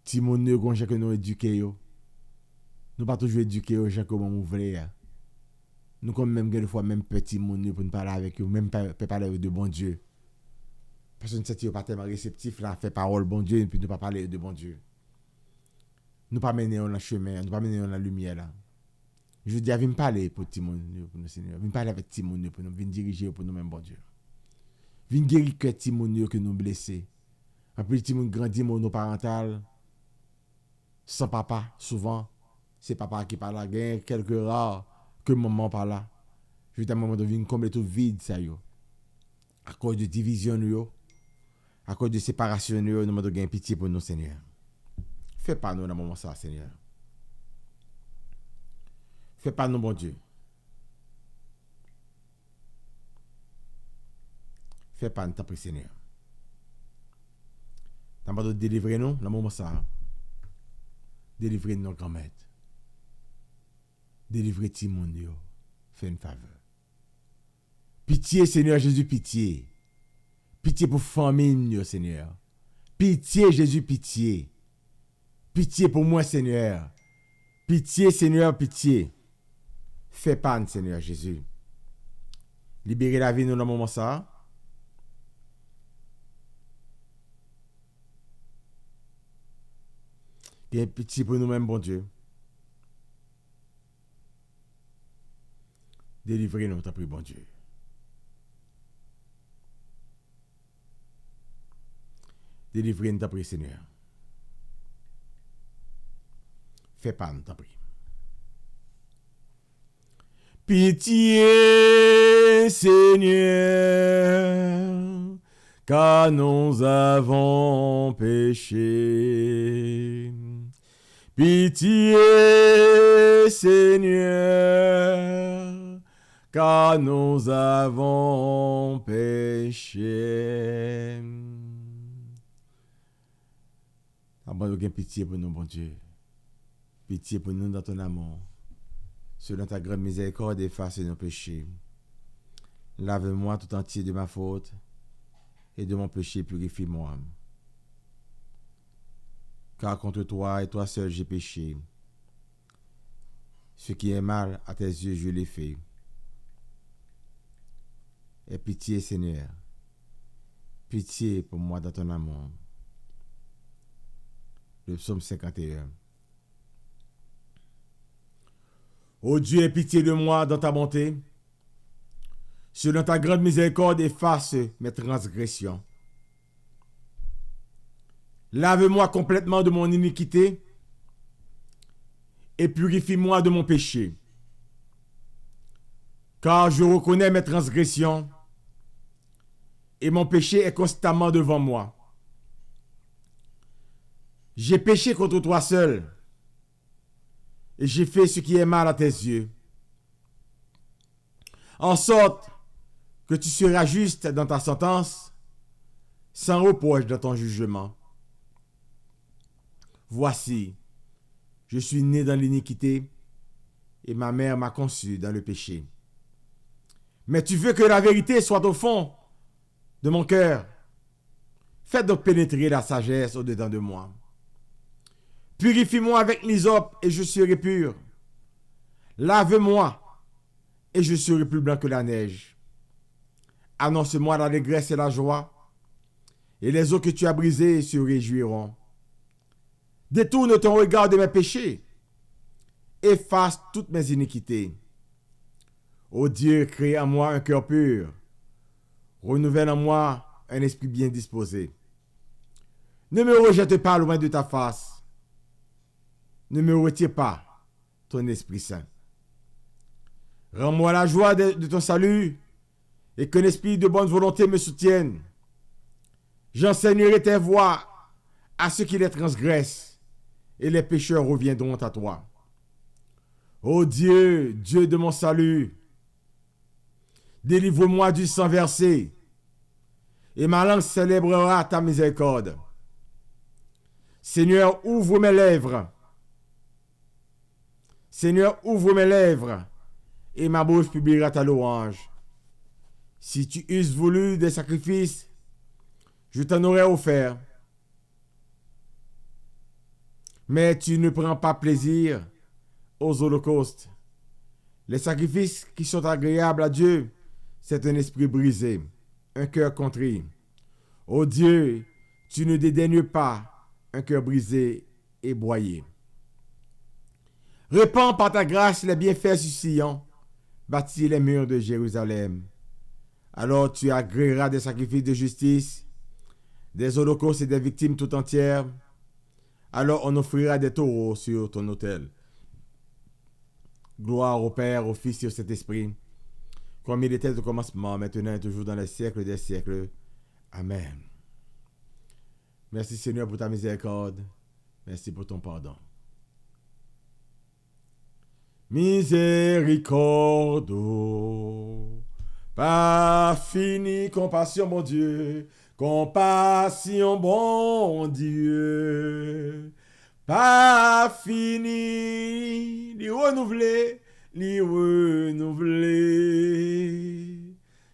Timon ne que nous éduquer yo. Nous pas toujours éduquer aux gens comme on voulait. nous comme même des fois même petit monde pour nous parler avec eux, même pas parler de bon Dieu. Parce que nous sommes pas tellement réceptifs là, fait parole bon Dieu et puis nous pas parler de bon Dieu. Nous pas mener dans le chemin, nous pas mener dans la lumière là. Je dis, viens me parler pour petit monde pour nous Seigneur, viens parler avec petit monde pour nous, viens diriger pour nous même bon Dieu. Viens guérir que petit monde que nous blessés. Après petit monde grandit monoparental sans papa souvent, c'est papa qui parle là, gain quelques rares que maman parle là. Je dis à maman de venir combler tout vide ça yo. À cause de division yo, à cause de séparation yo, nous demandons gain pitié pour nous Seigneur. Fais pas nous dans moment ça Seigneur. Fais pas nous bon Dieu. Fais pas nous t'en Seigneur. T'as pas de délivrer nous dans moment ça. Délivrer nos grand-mères. Délivrer Timon yo. Fais une faveur. Pitié Seigneur Jésus, pitié. Pitié pour famille yo Seigneur. Pitié Jésus, pitié. Pitié pour moi Seigneur. Pitié Seigneur, pitié. Fais pas Seigneur Jésus. Libérez la vie nous dans moment ça. Et pitié pour nous-mêmes, bon Dieu. Délivrez-nous, t'as pris, bon Dieu. Délivrez-nous, t'as pris, Seigneur. Fais pas, t'as pris. Pitié, Seigneur, car nous avons péché. Pitié, Seigneur, car nous avons péché. Abandonne pitié pour nous, bon Dieu. Pitié pour nous dans ton amour. Selon ta grande miséricorde, efface nos péchés. Lave-moi tout entier de ma faute et de mon péché, purifie-moi. Car contre toi et toi seul j'ai péché. Ce qui est mal à tes yeux, je l'ai fait. Aie pitié, Seigneur. Pitié pour moi dans ton amour. Le psaume 51. Ô Dieu, aie pitié de moi dans ta bonté. Selon ta grande miséricorde, efface mes transgressions. Lave-moi complètement de mon iniquité et purifie-moi de mon péché. Car je reconnais mes transgressions et mon péché est constamment devant moi. J'ai péché contre toi seul et j'ai fait ce qui est mal à tes yeux. En sorte que tu seras juste dans ta sentence, sans reproche dans ton jugement. Voici, je suis né dans l'iniquité et ma mère m'a conçu dans le péché. Mais tu veux que la vérité soit au fond de mon cœur. Fais donc pénétrer la sagesse au-dedans de moi. Purifie-moi avec l'hysope et je serai pur. Lave-moi et je serai plus blanc que la neige. Annonce-moi l'allégresse et la joie, et les os que tu as brisés se réjouiront. Détourne ton regard de mes péchés. Efface toutes mes iniquités. Ô Dieu, crée en moi un cœur pur. Renouvelle en moi un esprit bien disposé. Ne me rejette pas loin de ta face. Ne me retire pas ton Esprit Saint. Rends-moi la joie de ton salut et qu'un esprit de bonne volonté me soutienne. J'enseignerai tes voies à ceux qui les transgressent et les pécheurs reviendront à toi. Ô Dieu, Dieu de mon salut, délivre-moi du sang versé et ma langue célébrera ta miséricorde. Seigneur, ouvre mes lèvres. Seigneur, ouvre mes lèvres et ma bouche publiera ta louange. Si tu eusses voulu des sacrifices, je t'en aurais offert. Mais tu ne prends pas plaisir aux holocaustes. Les sacrifices qui sont agréables à Dieu, c'est un esprit brisé, un cœur contrit. Ô Dieu, tu ne dédaignes pas un cœur brisé et broyé. Répands par ta grâce les bienfaits sur Sion, bâtis les murs de Jérusalem. Alors tu agréeras des sacrifices de justice, des holocaustes et des victimes tout entières. Alors on offrira des taureaux sur ton autel. Gloire au Père, au Fils et au Saint-Esprit, comme il était au commencement, maintenant et toujours dans les siècles des siècles. Amen. Merci Seigneur pour ta miséricorde. Merci pour ton pardon. Miséricorde, pas fini, compassion, mon Dieu. Compassion, bon Dieu. Pas fini, li renouveler.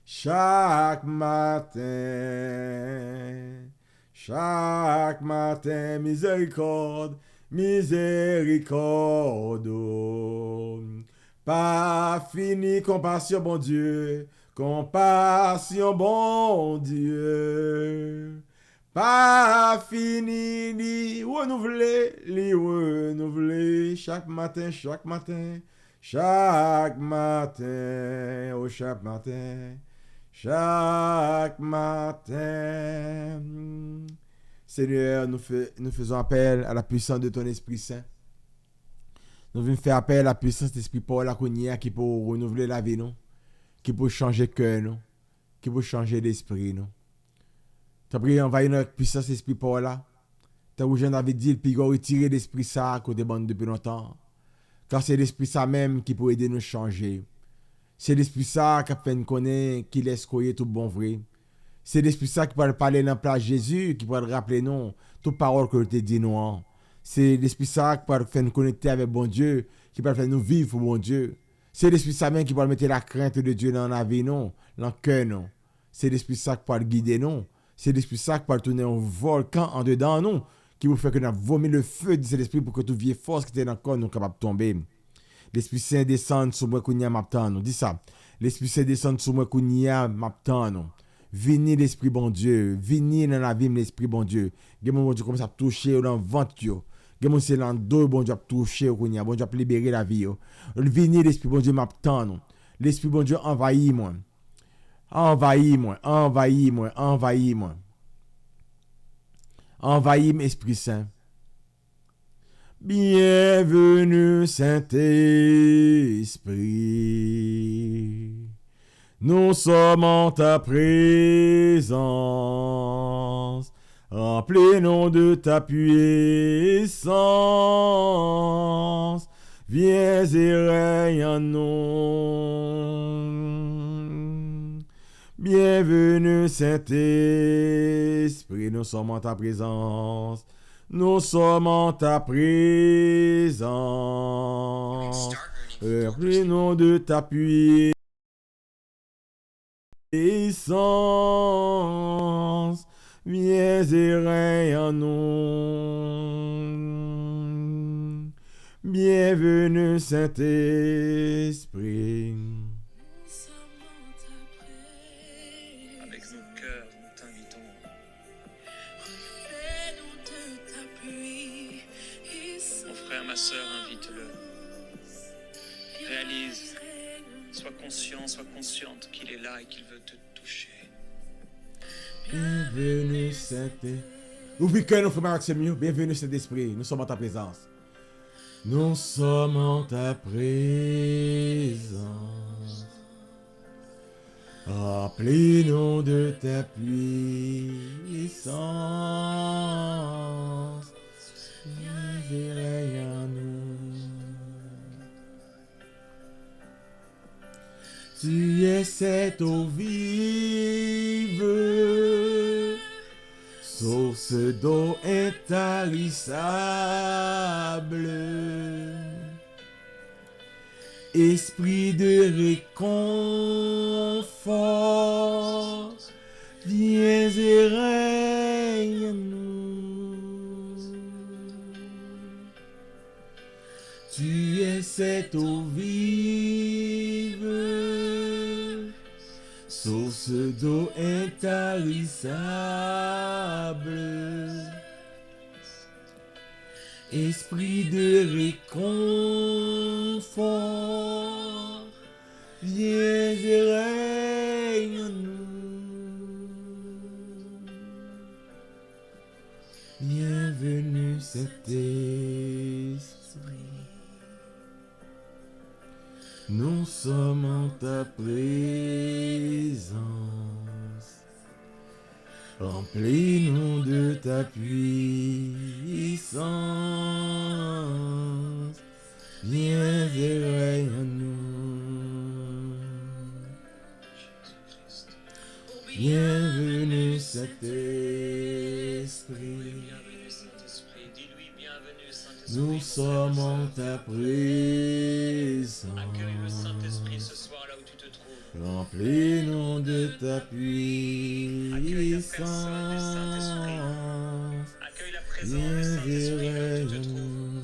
Chaque matin, miséricorde, miséricorde. Pas fini, compassion, bon Dieu. Compassion, bon Dieu. Pas fini, li renouveler, chaque matin, oh chaque matin. Seigneur, nous faisons appel à la puissance de ton Esprit Saint. Nous venons faire appel à la puissance de l'Esprit Paul qui peut renouveler la vie, nous, qui peut changer le cœur, nous, qui peut changer l'esprit, nous. Tu as pris envahir notre puissance l'esprit Paul là. Tu as Jean David dit, puis retirer l'esprit ça côté bande depuis longtemps. Car c'est l'esprit ça même qui peut aider nous à changer. C'est l'esprit ça qui fait nous connaître, qui laisse croire tout bon vrai. C'est l'esprit ça qui peut parler dans la place Jésus, qui peut rappeler nous toute parole que tu dit nous. C'est l'esprit ça qui peut faire nous connecter avec bon Dieu, qui peut faire nous vivre pour bon Dieu. C'est l'esprit ça même qui peut mettre la crainte de Dieu dans la vie, non, dans le cœur, non. C'est l'esprit ça qui peut guider nous. C'est l'esprit ça qui peut tourner un volcan en dedans nous, qui vous fait que nous vomi le feu de cet esprit pour que toute vieille force qui était dans le corps nous capable de tomber. L'Esprit Saint descend sur moi kounya m'attend nous. Dis ça. L'Esprit Saint descend sur moi kounya m'attend nous. Vini l'Esprit bon Dieu, vini dans la vie l'Esprit bon Dieu. Gen mon Dieu comme ça toucher dans ventre yo. Gen mon c'est dans dos bon Dieu toucher kounya, bon Dieu libérer la vie yo. Vini l'Esprit bon Dieu m'attend nous. L'Esprit bon Dieu envahis-moi. Envahis-moi. Envahis-moi, Esprit Saint. Bienvenue, Saint-Esprit. Nous sommes en ta présence. Remplis-nous de ta puissance. Viens et règne en nous. Bienvenue, Saint-Esprit. Nous sommes en ta présence. Nous sommes en ta présence. Remplis-nous de ta puissance. Viens et règne en nous. Bienvenue, Saint-Esprit. Avec nos cœurs, nous t'invitons. Mon frère, ma sœur, invite-le. Réalise, sois conscient, sois consciente qu'il est là et qu'il veut te toucher. Bienvenue, Saint-Esprit. Ouvre que nous, frère Maxime. Bienvenue, Saint-Esprit. Nous sommes en ta présence. Nous sommes en ta présence. Remplis-nous de ta puissance. Viens et règne en nous. Tu es cette eau vive, source d'eau intarissable, esprit de réconfort, viens et règne en nous. Tu es cette eau vive, Source d'eau intarissable, esprit de réconfort, viens et règne en nous. Bienvenue Saint-Esprit, nous sommes en ta présence. Remplis-nous de ta puissance. Viens et règne en nous. Bienvenue Saint-Esprit. Bienvenue Saint-Esprit. Dis-lui bienvenue Saint-Esprit. Nous sommes en ta présence. Accueille le Saint-Esprit ce soir là où tu te trouves. Remplis-nous de ta Accueille la personne du Saint-Esprit. puissance. Accueille la présence du Viens et Saint-Esprit là où règne tu en te trouves. nous.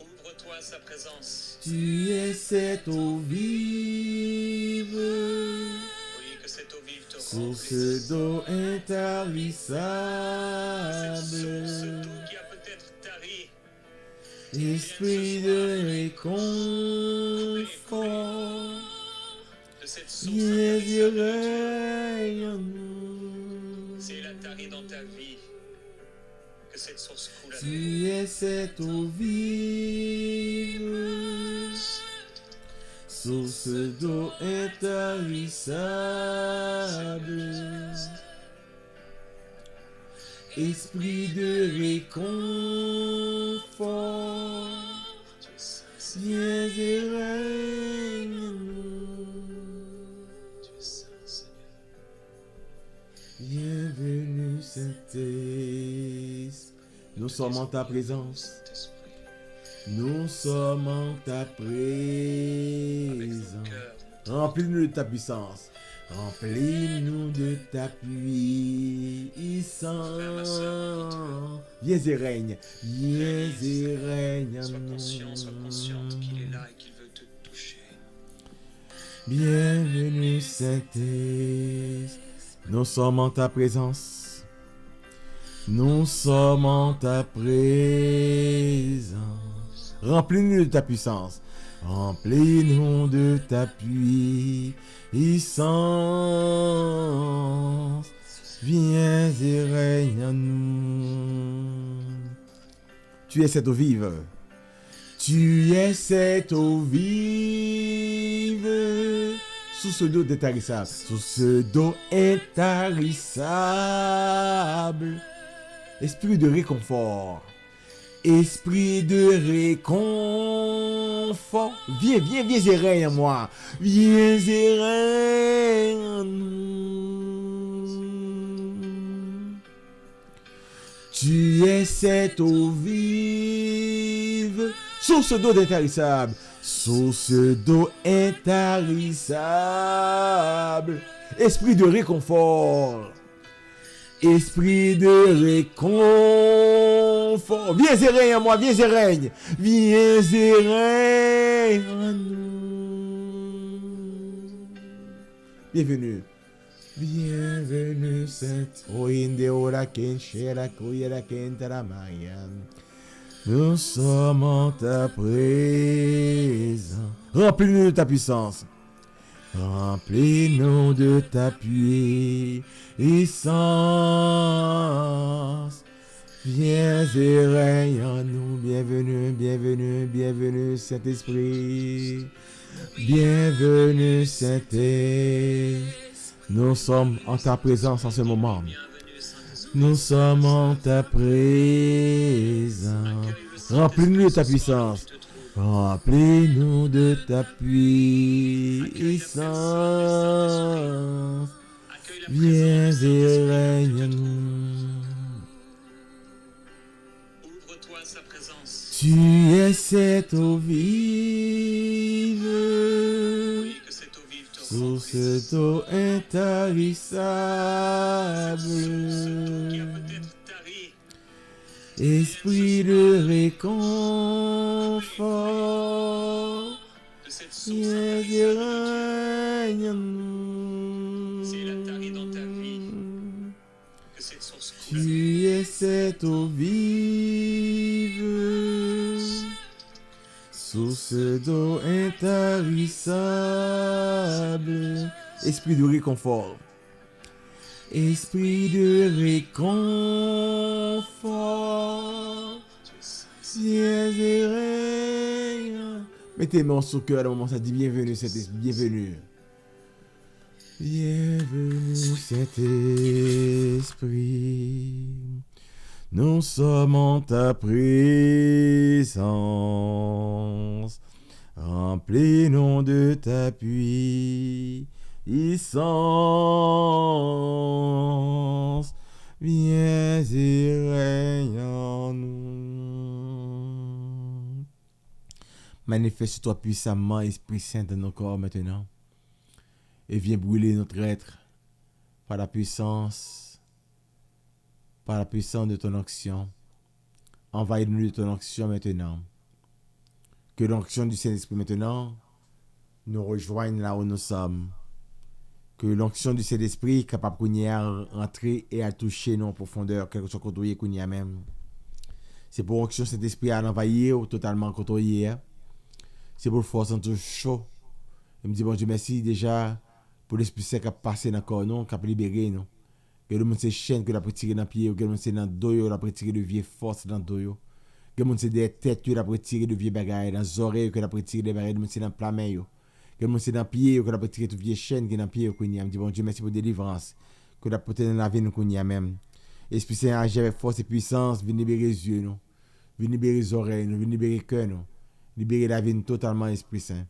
Ouvre-toi à sa présence. Tu es cette eau vive, Oui, que cette eau vive te source remplisse. d'eau Cette intarissable, source d'eau qui a peut-être tari. esprit de réconfort, De cette source viens et intarissable. règne en nous. Si elle a tari dans ta vie, que cette source coule à nouveau. Tu es cette eau vive, source d'eau intarissable, esprit de réconfort, Tu es saint, Seigneur. viens et règne en nous. Tu es saint, Seigneur. Bienvenue Saint-Esprit, nous sommes en ta présence. Saint-Esprit, Nous sommes en ta avec ton présence. cœur, Remplis-nous de ta puissance. Remplis-nous de ta puissance. Viens et règne. Viens et règne en sois nous. consciente qu'il est là et qu'il veut te toucher. Bienvenue Saint-Esprit. Nous sommes en ta présence. Nous sommes en ta présence. Remplis-nous de ta puissance. Remplis-nous de ta puissance. Viens et règne en nous. Tu es cette eau vive. Tu es cette eau vive. Source d'eau intarissable. Source d'eau intarissable. Esprit de réconfort. Esprit de réconfort. Viens, viens, viens et règne en moi. Viens et règne en nous. Tu es cette eau vive. Source d'eau intarissable. Source d'eau intarissable. Esprit de réconfort. Esprit de réconfort. Viens et règne en moi, viens et règne. Viens et règne en nous. Bienvenue. Bienvenue, Sainte. Nous sommes en ta présence. Remplis-nous de ta puissance. Remplis-nous de ta puissance. Viens et règne en nous. Bienvenue, bienvenue, bienvenue, Saint-Esprit. Bienvenue, Saint-Esprit. Nous sommes en ta présence en ce moment. Bienvenue Saint-Esprit. Nous sommes en ta présence. Remplis-nous de ta puissance. Remplis-nous de ta puissance. Viens et règne en nous. Ouvre-toi à sa présence. Tu es cette eau vive, Oui, que cette eau vive te source remplisse. d'eau Qui a intarissable, peut-être tari. esprit de réconfort. De cette Viens et règne en nous. C'est la tarie dans ta vie que cette source coule. Tu es cette eau vive, source d'eau intarissable. Esprit de réconfort. Esprit de réconfort. Viens et règne. Mettez main sur le cœur à un moment, ça dit bienvenue, bienvenue. Bienvenue, Saint-Esprit. Nous sommes en ta présence. Remplis-nous de ta puissance. Viens et règne en nous. Manifeste-toi puissamment, Esprit Saint, dans nos corps maintenant. Et viens brûler notre être par la puissance de ton onction. Envahis-nous de ton onction maintenant. Que l'onction du Saint-Esprit maintenant nous rejoigne là où nous sommes. Que l'onction du Saint-Esprit est capable de rentrer et à toucher nos profondeurs, quelque chose qu'on doit qu'on y a même. C'est pour l'onction du Saint-Esprit à l'envahir totalement qu'on doit. C'est pour le force en tout chaud. Je me dis, bon Dieu, merci déjà pour l'Esprit Saint qui a passé dans le corps, qui a libéré nous. Que le monde se chaîne, que l'a retiré dans le pied, que le monde se dans le dos, l'a retiré de vieilles forces dans le dos. Que le monde se des têtes, que l'a retiré de vieilles bagailles, dans les oreilles, que l'a retiré des bagailles, que le monde se dans le plat main. Que le monde se dans le pied, que l'a retiré de vieilles chaînes qui est dans le pied. Je me dis, bon Dieu, merci pour la délivrance. Que l'a porté dans la vie, nous, qu'on y a même. Esprit Saint agit avec force et puissance, viens libérer les yeux, nous. Viens libérer les oreilles, nous. Viens libérer le cœur, nous. Libérer la vie totalement, Esprit Saint.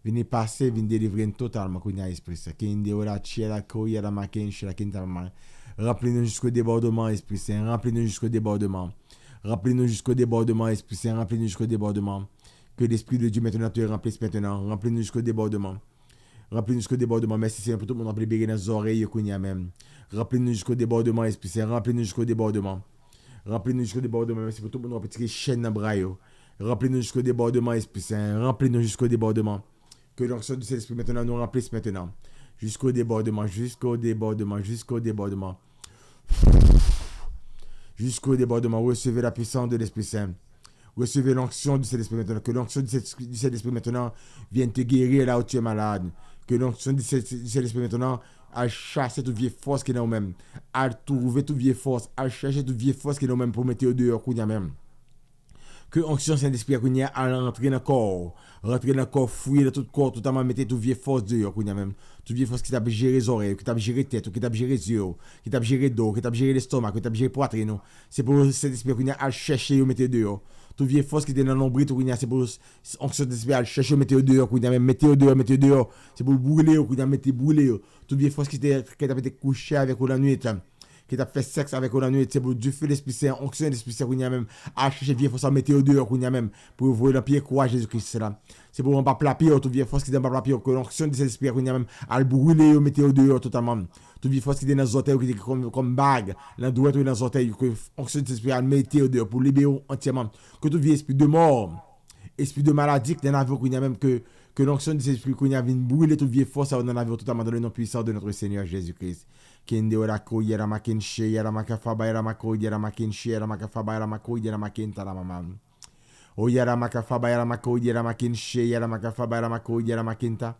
Venez passer, venez délivrer totalement, qu'on y a Esprit Saint. Remplis-nous jusqu'au débordement, Esprit Saint. Remplis-nous jusqu'au débordement. Remplis-nous jusqu'au débordement, Esprit Saint. Remplis-nous jusqu'au débordement. Que l'Esprit de Dieu maintenant te remplisse maintenant. Remplis-nous jusqu'au débordement. Remplis-nous jusqu'au débordement. Merci Seigneur pour tout le monde rempli libérer dans les oreilles, qu'on y a même. Remplis-nous jusqu'au débordement, Esprit Saint. Remplis-nous jusqu'au débordement. Remplis-nous jusqu'au débordement. Merci pour tout le monde rempli chaîne dans le bras. Remplis-nous jusqu'au débordement, Esprit Saint. Remplis-nous jusqu'au débordement. Que l'onction du Saint-Esprit maintenant nous remplisse maintenant. Jusqu'au débordement, jusqu'au débordement, jusqu'au débordement. Jusqu'au débordement. Recevez la puissance de l'Esprit Saint. Recevez l'onction du Saint-Esprit maintenant. Que l'onction du Saint-Esprit maintenant vienne te guérir là où tu es malade. Que l'onction du Saint-Esprit maintenant a chassé toute vieille force qui est dans nous-mêmes. A trouvé toute vieille force. A cherché toute vieille force qui est dans nous-mêmes pour mettre au dehors qu'on y a même. Que l'onction Saint-Esprit qu'on y a à rentrer dans le corps. Rentrer dans le corps, fouiller dans tout le corps, totalement mettre toute vieille force dehors qu'on y a même. Toute vieille force qui t'a géré les oreilles, qui t'a géré la tête, qui t'a géré les yeux, qui t'a géré le dos, qui t'a géré l'estomac, qui t'a géré la poitrine. C'est pour Saint-Esprit qu'on y a à chercher et mettre dehors. Toute vieille force qui était dans le nombril, c'est pour l'onction Saint-Esprit à chercher et mettre dehors, qu'on y a même mettre dehors. C'est pour brûler, qu'on y a mettre brûler. Toute vieille force qui t'a été couché avec la nuit. Qui t'a fait sexe avec la nuit, c'est pour Dieu fait l'Esprit Saint, onction de l'Esprit Saint qu'on y a même, à chercher vieille force à mettre au dehors qu'on y a même, pour ouvrir le pied quoi Jésus-Christ là. C'est pour on pas plapier, toute vieille force qui est dans pas plapier, que l'onction de l'Esprit qu'on y a même, à le brûler, mettre au dehors totalement. Toute vieille force qui est dans les orteils, qui est comme bague, dans droite ou dans les orteils, que l'onction de l'Esprit à le mettre au dehors, pour libérer entièrement. Que tout vieil esprit de mort, esprit de maladie, qui est dans la vie qu'on y a même, que l'onction de l'Esprit qu'on y a vient brûler toute vieille force, dans la vie totalement dans le nom puissant de notre Seigneur Jésus-Christ. Kende orako yera makinshe yera makafaba yera mako yera makinshe yera makafaba yera mako yera makinta la mamam. O yera makafaba yera mako yera makinshe yera makafaba yera mako yera makinta.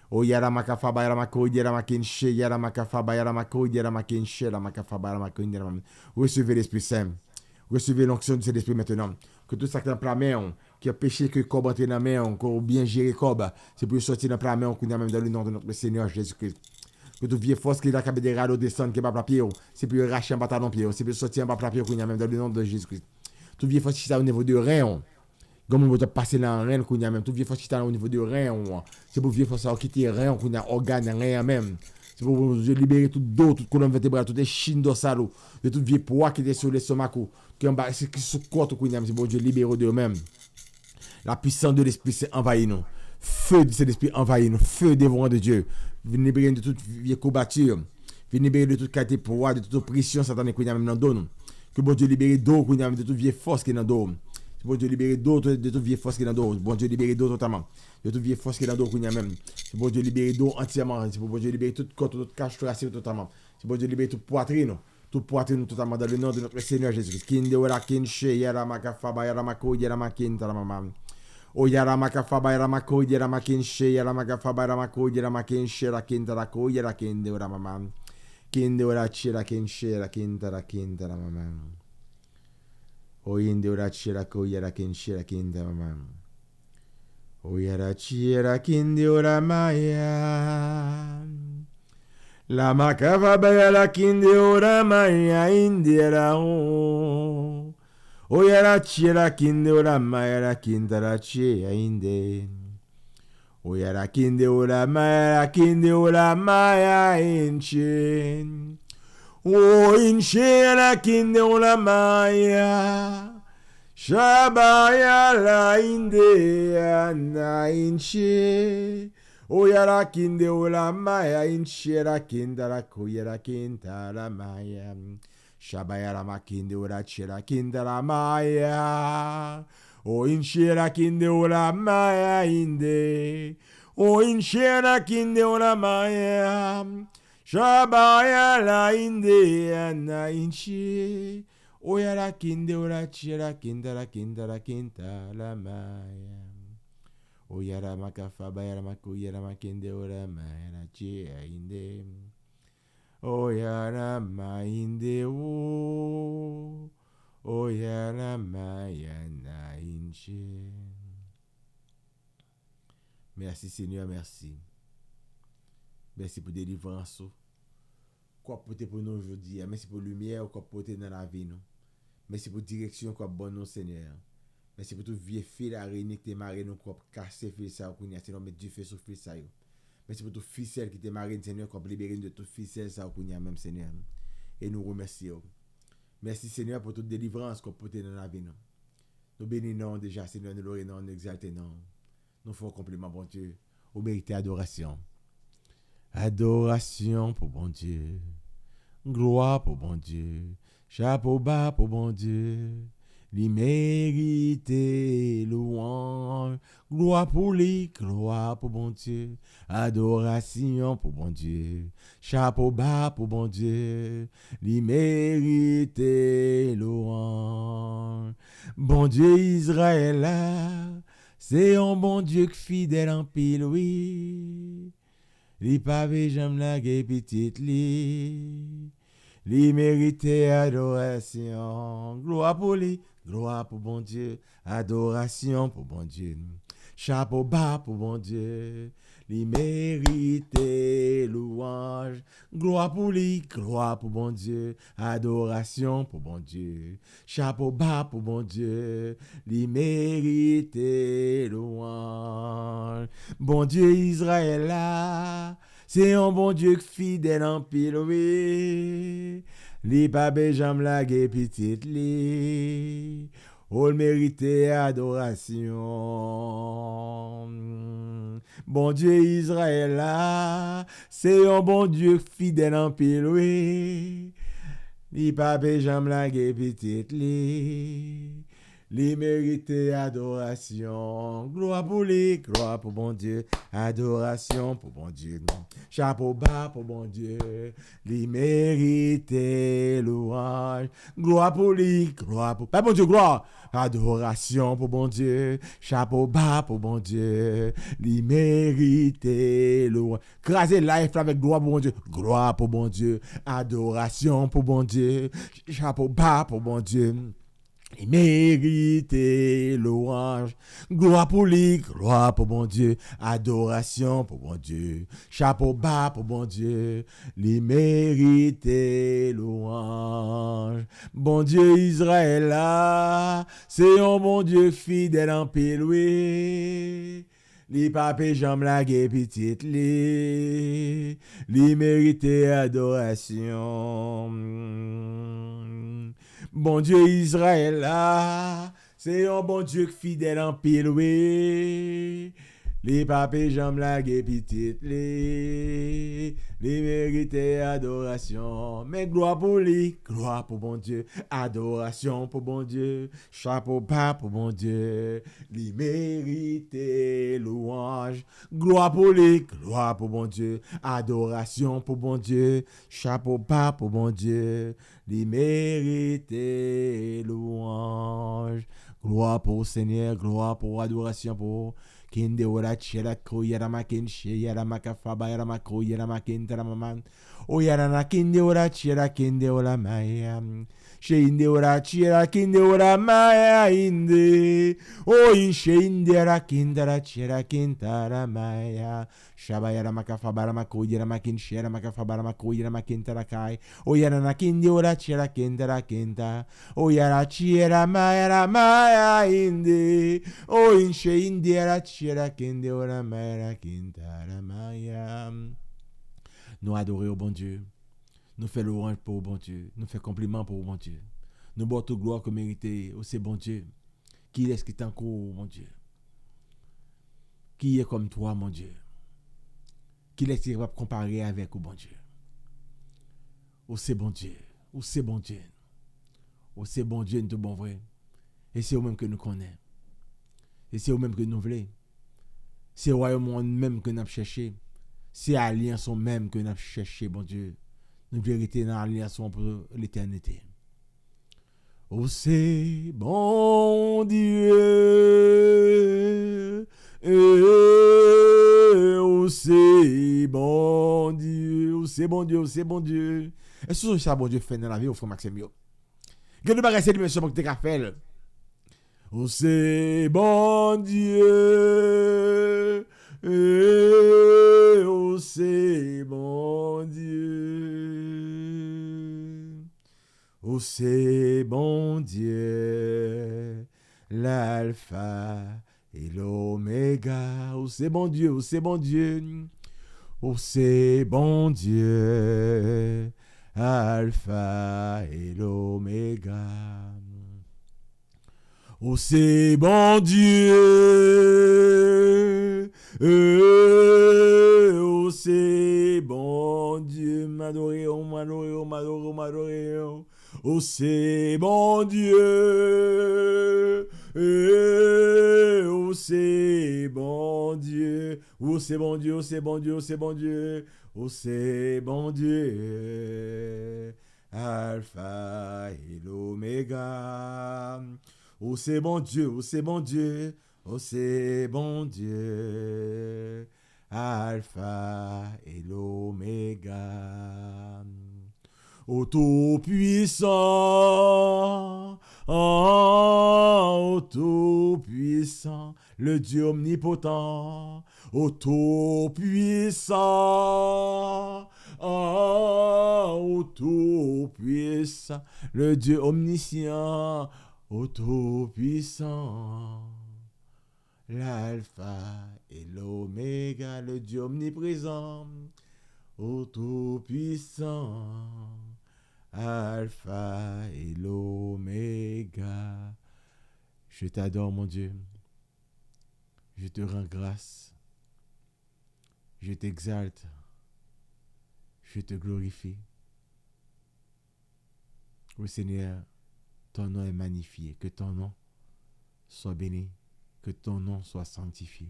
O yera makafaba yera mako yera makinshe yera makafaba yera mako yera makinshe yera makafaba yera mako yera mamam. Recevez l'Esprit Saint. Recevez l'onction de cet esprit maintenant. Que tout ça qui est dans la main, qui a péché, que le corps entre dans la main, qu'on bien géré le corps, c'est pour sortir dans la main, qu'on a même dans le nom de notre Seigneur Jésus-Christ. Que toute vieille force qui est là, qui a des radeaux descendre, qui n'est pas plapier, c'est pour racher un bâton pied, c'est pour sortir un plapier, qu'on a même dans le nom de Jésus-Christ. Toute vieille force qui est au niveau de rein, comme on va passer dans le rein, qu'on a même, toute vieille force qui est au niveau de rein, c'est pour vieille force qui quitter rein, qu'on a organe, rein même. C'est pour libérer tout dos, toute colonne vertébrale, toute échine dorsale, de toute vieille poids qui est sur l'estomac, qui est sur le corps, c'est pour libérer d'eux-mêmes. La puissance de l'Esprit s'est envahie nous. Feu de cet esprit envahit nous. Feu dévorant de Dieu. Venez libérer de toute vieille courbature. Venez libérer de toute qualité de poids, de toute oppression satanique qu'on a même dans le dos. Que bon Dieu libère d'eau qu'on a même de toute vieille force qui est dans le dos. C'est bon Dieu libérer d'autres de toute vieille force qui est dans d'eau. Bon Dieu libérer d'eau totalement. De toute vieille force qui est dans d'eau qu'on y a même. C'est bon Dieu libérer d'eau entièrement. C'est bon Dieu libérer toute côte, toute cache tracée totalement. C'est bon Dieu libérer toute poitrine. Toute poitrine totalement dans le nom de notre Seigneur Jésus-Christ. Kinde wala kinshe yara makafaba yara mako yara makinta la maman. O yara makafaba yara mako yara makinshe yara makafaba yara mako yara makinshe la kinta la ko yara kinde wala maman. Kinde wala chira kinshe la kinta la maman. O yinde wala chira ko yara kinshe la kinta maman. O yara chira kinde wala maya. La macava baya la kinde ora maya indira o. O yara chira kinde ora maya la kinda la chia inde. O yara kinde ora maya la kinde ora maya inche. O inche la kinde ora maya. Shabaya la inde na inche. O yara kinde o la maya inchera kinda la koyera kinta la maya. Shabaya la makinde o la chera kinda la maya. O inchera kinde o la maya inde. O inchera kinde o la maya. Shabaya la inde na inche. O yara kinde o la chera kinda la kinta la maya. O yara makafaba yara maku yara makinde ora ma yara chia inde. O yara ma inde o. O yara ma yana inche. Merci Seigneur, merci. Merci pour délivrance. Quoi porter pour nous aujourd'hui. Merci pour lumière quoi porter dans la vie nous. Merci pour direction quoi bonne nous Seigneur. Merci pour tout vieux fil à réunir que t'es marré nous quoi casser fil ça qu'on y a sinon mettre du feu sur fil ça yo. Merci pour tout ficelle qui t'es marré Seigneur qu'on libérer de tout ficelle ça qu'on y a même Seigneur. Et nous remercions. Merci Seigneur pour toute délivrance qu'on porte dans la vie nous. Nous bénissons déjà Seigneur, nous l'honorons, nous exaltons. Nous faisons compliment bon Dieu. Au mérité adoration. Adoration pour bon Dieu. Gloire pour bon Dieu. Chapeau bas pour bon Dieu. Li mérite louange, gloire pour lui, gloire pour bon Dieu, adoration pour bon Dieu, chapeau bas pour bon Dieu, li mérite louange. Bon Dieu Israël, c'est un bon Dieu fidèle en pile, oui, li pavé j'aime la petite li. Li mérite adoration, gloire pour lui, gloire pour bon Dieu, adoration pour bon Dieu, chapeau bas pour bon Dieu, li mérite louange, gloire pour lui, gloire pour bon Dieu, adoration pour bon Dieu, chapeau bas pour bon Dieu, li mérite louange, bon Dieu Israël là. C'est un bon Dieu fidèle en pile, oui. Li pa bejam la ge petite li. All mérite adoration. Bon Dieu Israël là, c'est un bon Dieu fidèle en pile, oui. Li pa bejam la ge petite li. Li mérite adoration, gloire pour lui, gloire pour bon Dieu, adoration pour bon Dieu, chapeau bas pour bon Dieu, li mérite louange, gloire pour lui, gloire pour, pas bon Dieu, gloire, adoration pour bon Dieu, chapeau bas pour bon Dieu, li mérite louange, craser life avec gloire pour bon Dieu, gloire pour bon Dieu, adoration pour bon Dieu, chapeau bas pour bon Dieu. Il mérite louange, gloire pour lui, gloire pour bon Dieu, adoration pour bon Dieu, chapeau bas pour bon Dieu, il mérite louange. Bon Dieu Israël là, c'est un bon Dieu fidèle en pile, oui. Li pape jam la ge petite li mérite adoration. Bon Dieu Israël là, c'est un bon Dieu fidèle en pile, oui. Les papés jambes la petite, les mérités adoration. Mais gloire pour lui, gloire pour bon Dieu, adoration pour bon Dieu, chapeau bas pour bon Dieu, les mérités louange. Gloire pour lui, gloire pour bon Dieu, adoration pour bon Dieu, chapeau bas pour bon Dieu, les mérités louange. Gloire pour Seigneur, gloire pour adoration pour Kinde ora chela ko yara makin she yara makafaba yara mako yara makin taramaman. O yara na kinde ora chela kinde ora maya. She inde ora chela kinde ora maya inde. O in she inde ora kindara chela kintara maya. Shaba yara makafaba yara mako yara makin she yara makafaba yara mako yara makin tarakai. O yara na kinde ora chela kindara kinta. O yara chela maya inde. O in she inde ora nous adorer au bon Dieu. Nous faire louange pour le bon Dieu. Nous faire compliment pour le bon Dieu. Nous boire toute gloire que mérité au c'est bon Dieu. Qui est-ce qui t'encourt, mon Dieu? Qui est comme toi, mon Dieu? Qui est-ce qui va comparer avec au bon Dieu? Au c'est bon Dieu. Au c'est bon Dieu. Au c'est bon Dieu, nous bon vrai. Et c'est au même que nous connaissons. Et c'est au même que nous voulons. C'est au royaume même que nous avons cherché. C'est l'alliance même que nous avons cherché, bon Dieu. Nous voulons rester dans l'alliance pour l'éternité. Oh, c'est bon Dieu. Oh, c'est bon Dieu. Oh, c'est bon Dieu. Oh, c'est bon Dieu. Est-ce que ça, bon Dieu, fait dans la vie, au frère Maxime? Quel est le bagage de monsieur pour que tu aies fait? Oh, c'est bon Dieu. Oh, c'est bon Dieu. Oh, c'est bon Dieu. L'alpha et l'oméga. Oh, c'est bon Dieu. Oh, c'est bon Dieu. Oh, c'est bon Dieu. Alpha et l'oméga. Oh, c'est bon Dieu. Oh, c'est bon Dieu. M'adorer, m'adorer, m'adorer, m'adorer. Oh, c'est bon Dieu. Oh, c'est bon Dieu. Oh, c'est bon Dieu, oh, c'est bon Dieu, oh, c'est bon Dieu. Oh, c'est bon Dieu. Alpha et l'oméga. Oh, c'est bon Dieu, oh, c'est bon Dieu, oh, c'est bon Dieu, Alpha et l'oméga. Ô Tout-Puissant, ô Tout-Puissant, le Dieu omnipotent, ô Tout-Puissant, ô Tout-Puissant, le Dieu omniscient, ô Tout-Puissant, l'Alpha et l'Oméga, le Dieu omniprésent, ô Tout-Puissant, Alpha et l'Oméga. Je t'adore, mon Dieu. Je te rends grâce. Je t'exalte. Je te glorifie. Oui, Seigneur, ton nom est magnifié. Que ton nom soit béni. Que ton nom soit sanctifié.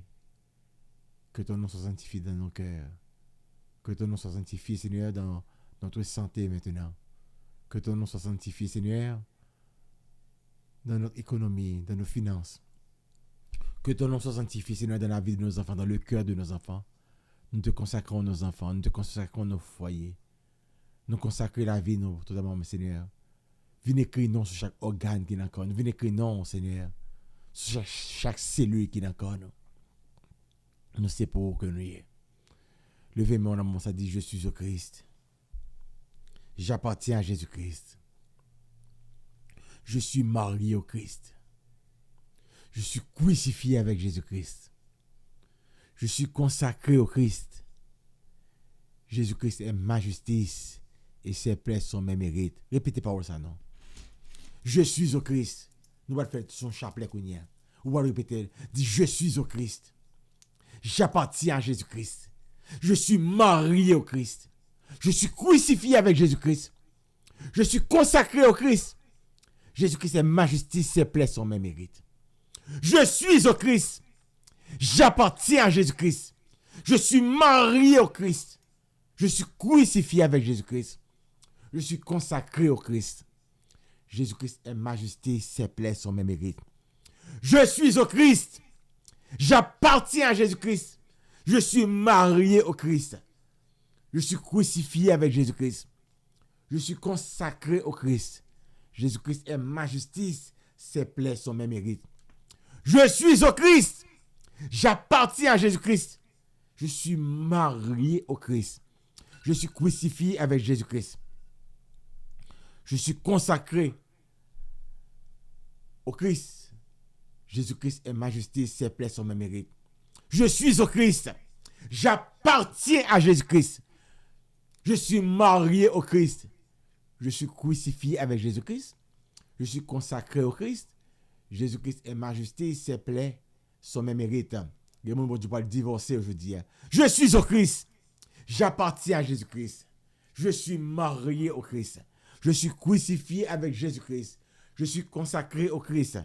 Que ton nom soit sanctifié dans nos cœurs. Que ton nom soit sanctifié, Seigneur, dans notre santé maintenant. Que ton nom soit sanctifié, Seigneur, dans notre économie, dans nos finances. Que ton nom soit sanctifié, Seigneur, dans la vie de nos enfants, dans le cœur de nos enfants. Nous te consacrons nos enfants, nous te consacrons nos foyers. Nous consacrons la vie, nous, tout d'abord, Seigneur. Viens écrire non sur chaque organe qui est encore nous. Viens écrire non, Seigneur, sur chaque cellule qui est encore nous. Nous sais pour que nous y est. Levez mon amour, ça dit, je suis au Christ. J'appartiens à Jésus-Christ. Je suis marié au Christ. Je suis crucifié avec Jésus-Christ. Je suis consacré au Christ. Jésus-Christ est ma justice et ses plaies sont mes mérites. Répétez par ça, non? Je suis au Christ. Nous allons faire son chapelet qu'on y a. Ou allons répéter, dit je suis au Christ. J'appartiens à Jésus-Christ. Je suis marié au Christ. Je suis crucifié avec Jésus-Christ. Je suis consacré au Christ. Jésus-Christ est ma justice, ses plaies sont mes mérites. Je suis au Christ. J'appartiens à Jésus-Christ. Je suis marié au Christ. Je suis crucifié avec Jésus-Christ. Je suis consacré au Christ. Jésus-Christ est ma justice, ses plaies sont mes mérites. Je suis au Christ. J'appartiens à Jésus-Christ. Je suis marié au Christ. Je suis crucifié avec Jésus-Christ. Je suis consacré au Christ. Jésus-Christ est ma justice, ses plaies sont mes mérites. Je suis au Christ. J'appartiens à Jésus-Christ. Je suis marié au Christ. Je suis crucifié avec Jésus-Christ. Je suis consacré au Christ. Jésus-Christ est ma justice, ses plaies sont mes mérites. Je suis au Christ. J'appartiens à Jésus-Christ. Je suis marié au Christ. Je suis crucifié avec Jésus-Christ. Je suis consacré au Christ. Jésus-Christ est ma justice, ses plaies sont mes mérites. Il y a des gens qui vont divorcer aujourd'hui. Je suis au Christ. J'appartiens à Jésus-Christ. Je suis marié au Christ. Je suis crucifié avec Jésus-Christ. Je suis consacré au Christ.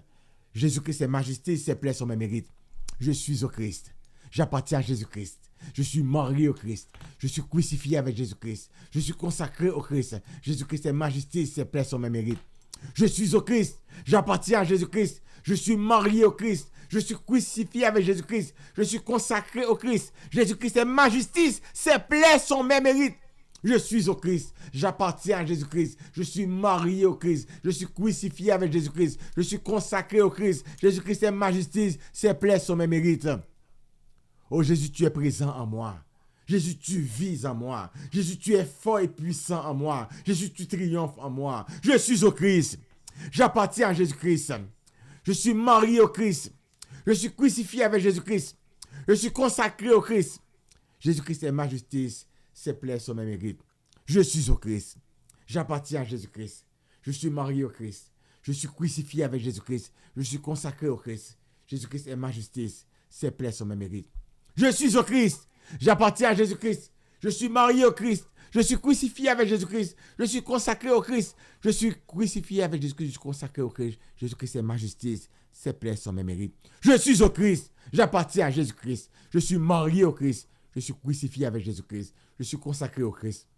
Jésus-Christ est ma justice, ses plaies sont mes mérites. Je suis au Christ. J'appartiens à Jésus-Christ. Je suis marié au Christ. Je suis crucifié avec Jésus-Christ. Je suis consacré au Christ. Jésus-Christ est ma justice, ses plaies sont mes mérites. Je suis au Christ. J'appartiens à Jésus-Christ. Je suis marié au Christ. Je suis crucifié avec Jésus-Christ. Je suis consacré au Christ. Jésus-Christ est ma justice, ses plaies sont mes mérites. Je suis au Christ. J'appartiens à Jésus-Christ. Je suis marié au Christ. Je suis crucifié avec Jésus-Christ. Je suis consacré au Christ. Jésus-Christ est ma justice, ses plaies sont mes mérites. Oh Jésus, tu es présent en moi. Jésus, tu vis en moi. Jésus, tu es fort et puissant en moi. Jésus, tu triomphes en moi. Je suis au Christ. J'appartiens à Jésus-Christ. Je suis marié au Christ. Je suis crucifié avec Jésus-Christ. Je suis consacré au Christ. Jésus-Christ est ma justice. Ses plaies sont mes mérites. Je suis au Christ. J'appartiens à Jésus-Christ. Je suis marié au Christ. Je suis crucifié avec Jésus-Christ. Je suis consacré au Christ. Jésus-Christ est ma justice. Ses plaies sont mes mérites. Je suis au Christ. J'appartiens à Jésus-Christ. Je suis marié au Christ. Je suis crucifié avec Jésus-Christ. Je suis consacré au Christ. Je suis crucifié avec Jésus-Christ. Je suis consacré au Christ. Jésus-Christ est ma justice. Ses plaies sont mes mérites. Je suis au Christ. J'appartiens à Jésus-Christ. Je suis marié au Christ. Je suis crucifié avec Jésus-Christ. Je suis consacré au Christ.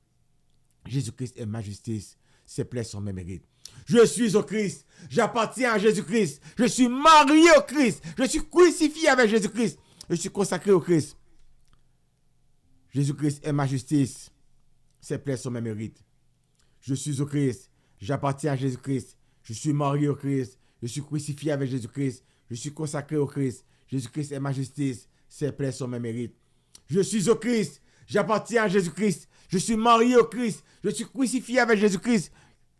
Jésus-Christ est ma justice. Ses plaies sont mes mérites. Je suis au Christ. J'appartiens à Jésus-Christ. Je suis marié au Christ. Je suis crucifié avec Jésus-Christ. Je suis consacré au Christ. Jésus-Christ est ma justice. Ses plaies sont mes mérites. Je suis au Christ. J'appartiens à Jésus-Christ. Je suis marié au Christ. Je suis crucifié avec Jésus-Christ. Je suis consacré au Christ. Jésus-Christ est ma justice. Ses plaies sont mes mérites. Je suis au Christ. J'appartiens à Jésus-Christ. Je suis marié au Christ. Je suis crucifié avec Jésus-Christ.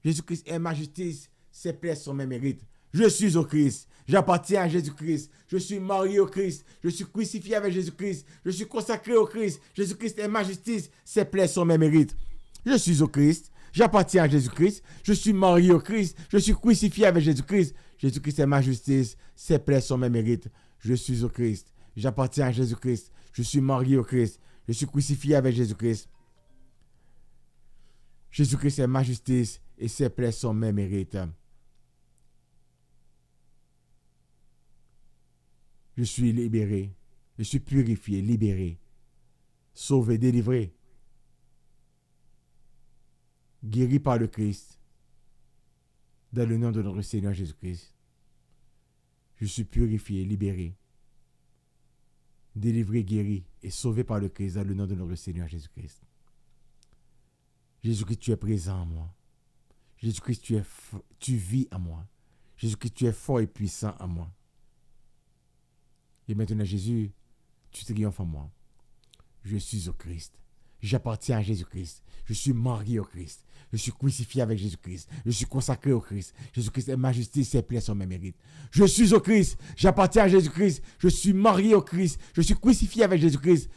Jésus-Christ est ma justice. Ses plaies sont mes mérites. Je suis au Christ. J'appartiens à Jésus-Christ. Je suis marié au Christ. Je suis crucifié avec Jésus-Christ. Je suis consacré au Christ. Jésus-Christ est ma justice. Ses plaies sont mes mérites. Je suis au Christ. J'appartiens à Jésus-Christ. Je suis marié au Christ. Je suis crucifié avec Jésus-Christ. Jésus-Christ est ma justice. Ses plaies sont mes mérites. Je suis au Christ. J'appartiens à Jésus-Christ. Je suis marié au Christ. Je suis crucifié avec Jésus-Christ. Jésus-Christ est ma justice et ses plaies sont mes mérites. Je suis libéré. Je suis purifié, libéré, sauvé, délivré, guéri par le Christ. Dans le nom de notre Seigneur Jésus-Christ. Je suis purifié, libéré, délivré, guéri et sauvé par le Christ dans le nom de notre Seigneur Jésus-Christ. Jésus-Christ, tu es présent en moi. Jésus-Christ, tu vis en moi. Jésus-Christ, tu es fort et puissant en moi. Et maintenant, Jésus, tu triomphes en moi. Je suis au Christ. J'appartiens à Jésus-Christ. Je suis marié au Christ. Je suis crucifié avec Jésus-Christ. Je suis consacré au Christ. Jésus-Christ est ma justice, ses plaies sont mes mérites. Je suis au Christ. J'appartiens à Jésus-Christ. Je suis marié au Christ. Je suis crucifié avec Jésus-Christ.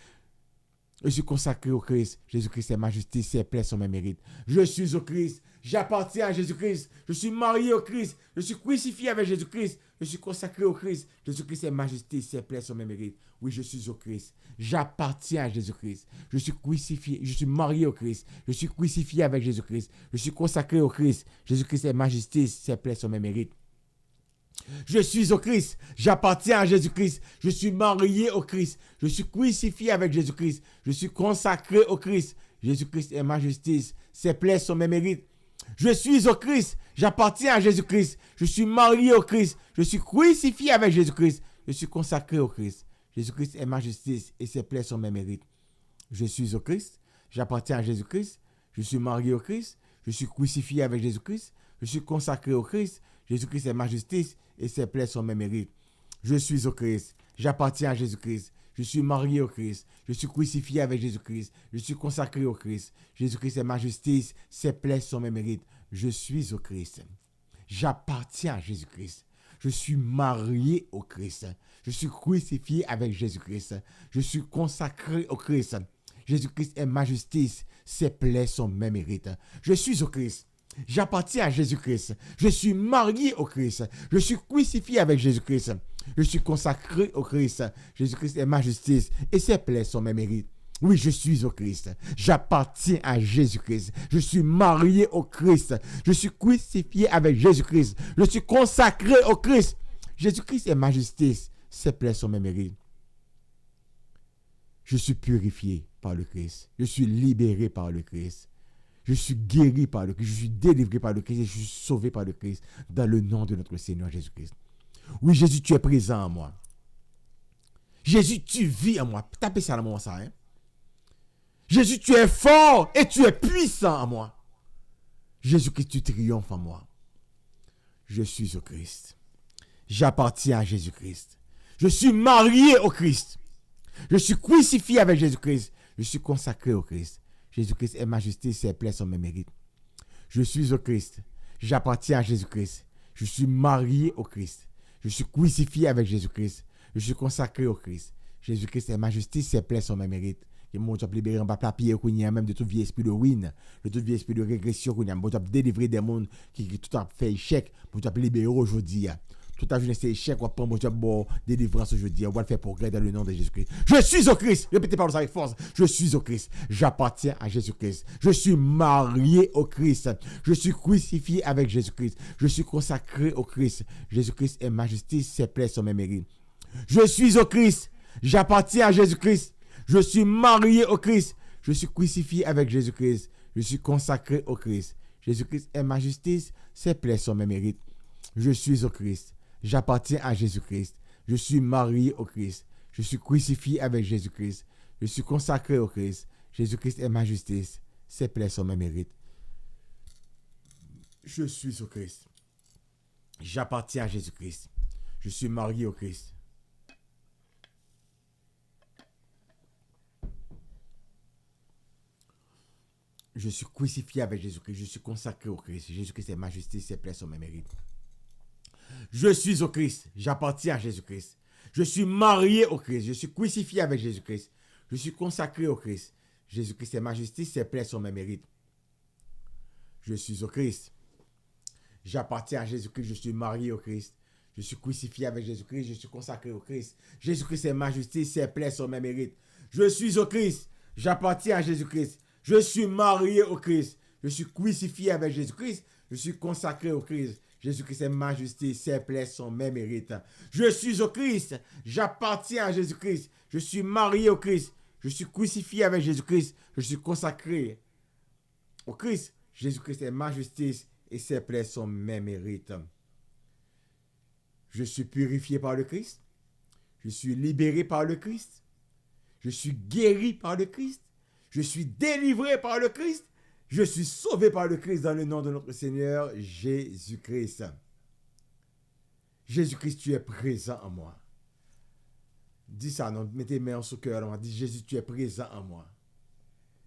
Je suis consacré au Christ. Jésus-Christ est ma justice, ses plaies sont mes mérites. Je suis au Christ. J'appartiens à Jésus-Christ. Je suis marié au Christ. Je suis crucifié avec Jésus-Christ. Je suis consacré au Christ. Jésus-Christ est majesté, c'est plein sur mes mérites. Oui, je suis au Christ. J'appartiens à Jésus-Christ. Je suis crucifié. Je suis marié au Christ. Je suis crucifié avec Jésus-Christ. Je suis consacré au Christ. Jésus-Christ est majesté, c'est plein sur mes mérites. Je suis au Christ. J'appartiens à Jésus-Christ. Je suis marié au Christ. Je suis crucifié avec Jésus-Christ. Je suis consacré au Christ. Jésus-Christ est majesté, ses plaies sont mes mérites. Je suis au Christ. J'appartiens à Jésus-Christ. Je suis marié au Christ. Je suis crucifié avec Jésus-Christ. Je suis consacré au Christ. Jésus-Christ est majesté et ses plaies sont mes mérites. Je suis au Christ. J'appartiens à Jésus-Christ. Je suis marié au Christ. Je suis crucifié avec Jésus-Christ. Je suis consacré au Christ. Jésus-Christ est majesté et ses plaies sont mes mérites. Je suis au Christ. J'appartiens à Jésus-Christ. Je suis marié au Christ. Je suis crucifié avec Jésus-Christ. Je suis consacré au Christ. Jésus-Christ est majesté. Ses plaies sont mes mérites. Je suis au Christ. J'appartiens à Jésus-Christ. Je suis marié au Christ. Je suis crucifié avec Jésus-Christ. Je suis consacré au Christ. Jésus-Christ est majesté. Ses plaies sont mes mérites. Je suis au Christ. J'appartiens à Jésus-Christ. Je suis marié au Christ. Je suis crucifié avec Jésus-Christ. Je suis consacré au Christ. Jésus-Christ est majesté et ses plaies sont mes mérites. Oui, je suis au Christ. J'appartiens à Jésus-Christ. Je suis marié au Christ. Je suis crucifié avec Jésus-Christ. Je suis consacré au Christ. Jésus-Christ est majesté. Ses plaies sont mes mérites. Je suis purifié par le Christ. Je suis libéré par le Christ. Je suis guéri par le Christ. Je suis délivré par le Christ. Et je suis sauvé par le Christ. Dans le nom de notre Seigneur Jésus-Christ. Oui, Jésus, tu es présent en moi. Jésus, tu vis en moi. Tapez ça dans mon ça, hein. Jésus, tu es fort et tu es puissant en moi. Jésus-Christ, tu triomphes en moi. Je suis au Christ. J'appartiens à Jésus-Christ. Je suis marié au Christ. Je suis crucifié avec Jésus-Christ. Je suis consacré au Christ. Jésus-Christ est majesté, ses plaies sont mes mérites. Je suis au Christ. J'appartiens à Jésus-Christ. Je suis marié au Christ. Je suis crucifié avec Jésus-Christ. Je suis consacré au Christ. Jésus-Christ est majesté, ses plaies sont mes mérites. Et moi, je vais libérer en bas papier, même de tout vieux esprit de ruine, de tout vieux esprit de régression. Je vais délivrer des mondes qui tout a fait échec. Je vais libérer aujourd'hui. Tout a vu ces échecs, on va prendre délivrance aujourd'hui. On va le faire progrès dans le nom de Jésus-Christ. Je suis au Christ. Répétez par avec force. Je suis au Christ. J'appartiens à Jésus-Christ. Je suis marié au Christ. Je suis crucifié avec Jésus-Christ. Je suis consacré au Christ. Jésus-Christ est majesté. Ses plaies sont mes mérites. Je suis au Christ. J'appartiens à Jésus-Christ. Je suis marié au Christ. Je suis crucifié avec Jésus-Christ. Je suis consacré au Christ. Jésus-Christ est majesté. Ses plaies sont mes mérites. Je suis au Christ. J'appartiens à Jésus-Christ. Je suis marié au Christ. Je suis crucifié avec Jésus-Christ. Je suis consacré au Christ. Jésus-Christ est majesté. Ses plaies sont mes mérites. Je suis au Christ. J'appartiens à Jésus-Christ. Je suis marié au Christ. Je suis crucifié avec Jésus-Christ. Je suis consacré au Christ. Jésus-Christ est majesté. Ses plaies sont mes mérites. Je suis au Christ. J'appartiens à Jésus-Christ. Je suis marié au Christ. Je suis crucifié avec Jésus-Christ. Je suis consacré au Christ. Jésus-Christ est majesté. Ses plaies sont mes mérites. Je suis au Christ. J'appartiens à Jésus-Christ. Je suis marié au Christ. Je suis crucifié avec Jésus-Christ. Je suis consacré au Christ. Jésus-Christ est majesté. Ses plaies sont mes mérites. Je suis au Christ. J'appartiens à Jésus-Christ. Je suis marié au Christ. Je suis crucifié avec Jésus-Christ. Je suis consacré au Christ. Jésus-Christ est majesté, ses plaies sont mes mérites. Je suis au Christ, j'appartiens à Jésus-Christ. Je suis marié au Christ, je suis crucifié avec Jésus-Christ. Je suis consacré au Christ. Jésus-Christ est majesté et ses plaies sont mes mérites. Je suis purifié par le Christ. Je suis libéré par le Christ. Je suis guéri par le Christ. Je suis délivré par le Christ. Je suis sauvé par le Christ dans le nom de notre Seigneur Jésus-Christ. Jésus-Christ, tu es présent en moi. Dis ça, non, mettez mes mains sur le cœur. Dis, Jésus, tu es présent en moi.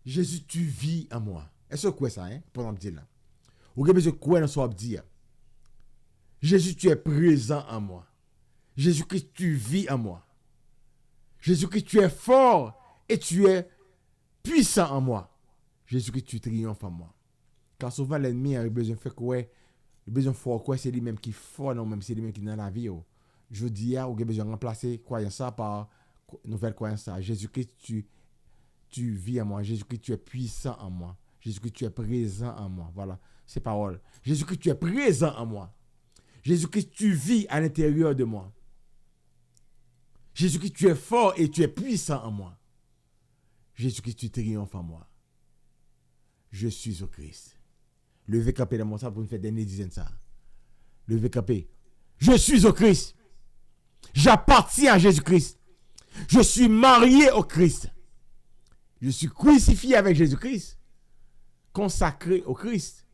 Jésus, tu vis en moi. Est-ce que quoi ça, hein? Pendant me dire là. Ou bien je crois dans ce qu'on dit. Jésus, tu es présent en moi. Jésus-Christ, tu vis en moi. Jésus-Christ, tu es fort et tu es puissant en moi. Jésus-Christ, tu triomphes en moi. Car souvent, l'ennemi a besoin de faire quoi? besoin fort quoi c'est lui-même qui fort non même c'est lui-même qui dans la vie. Je dis ou besoin remplacer croyance ça par nouvelle croyance ça. Jésus-Christ tu vis en moi. Jésus-Christ tu es puissant en moi. Jésus-Christ tu es présent en moi. Voilà, c'est parole. Jésus-Christ tu es présent en moi. Jésus-Christ tu vis à l'intérieur de moi. Jésus-Christ tu es fort et tu es puissant en moi. Jésus-Christ tu triomphes en moi. Je suis au Christ. Levez campé dans mon sang pour me faire des dizaines ça. Levez campé. Je suis au Christ. J'appartiens à Jésus-Christ. Je suis marié au Christ. Je suis crucifié avec Jésus-Christ. Consacré au Christ.